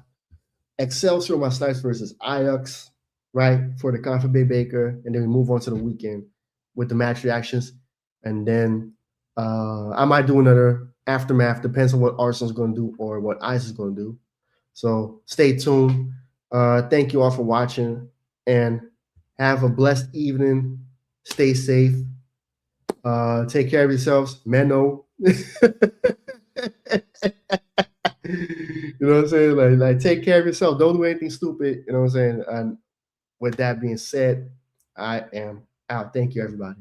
Excelsior Maastricht versus Ajax, right, for the Conference Bay Baker, and then we move on to the weekend with the match reactions, and then I might do another aftermath. Depends on what Arsenal's going to do or what Ice is going to do. So stay tuned. Thank you all for watching, and have a blessed evening. Stay safe. Take care of yourselves. Menno. You know what I'm saying? Like take care of yourself. Don't do anything stupid. You know what I'm saying? And with that being said, I am out. Thank you, everybody.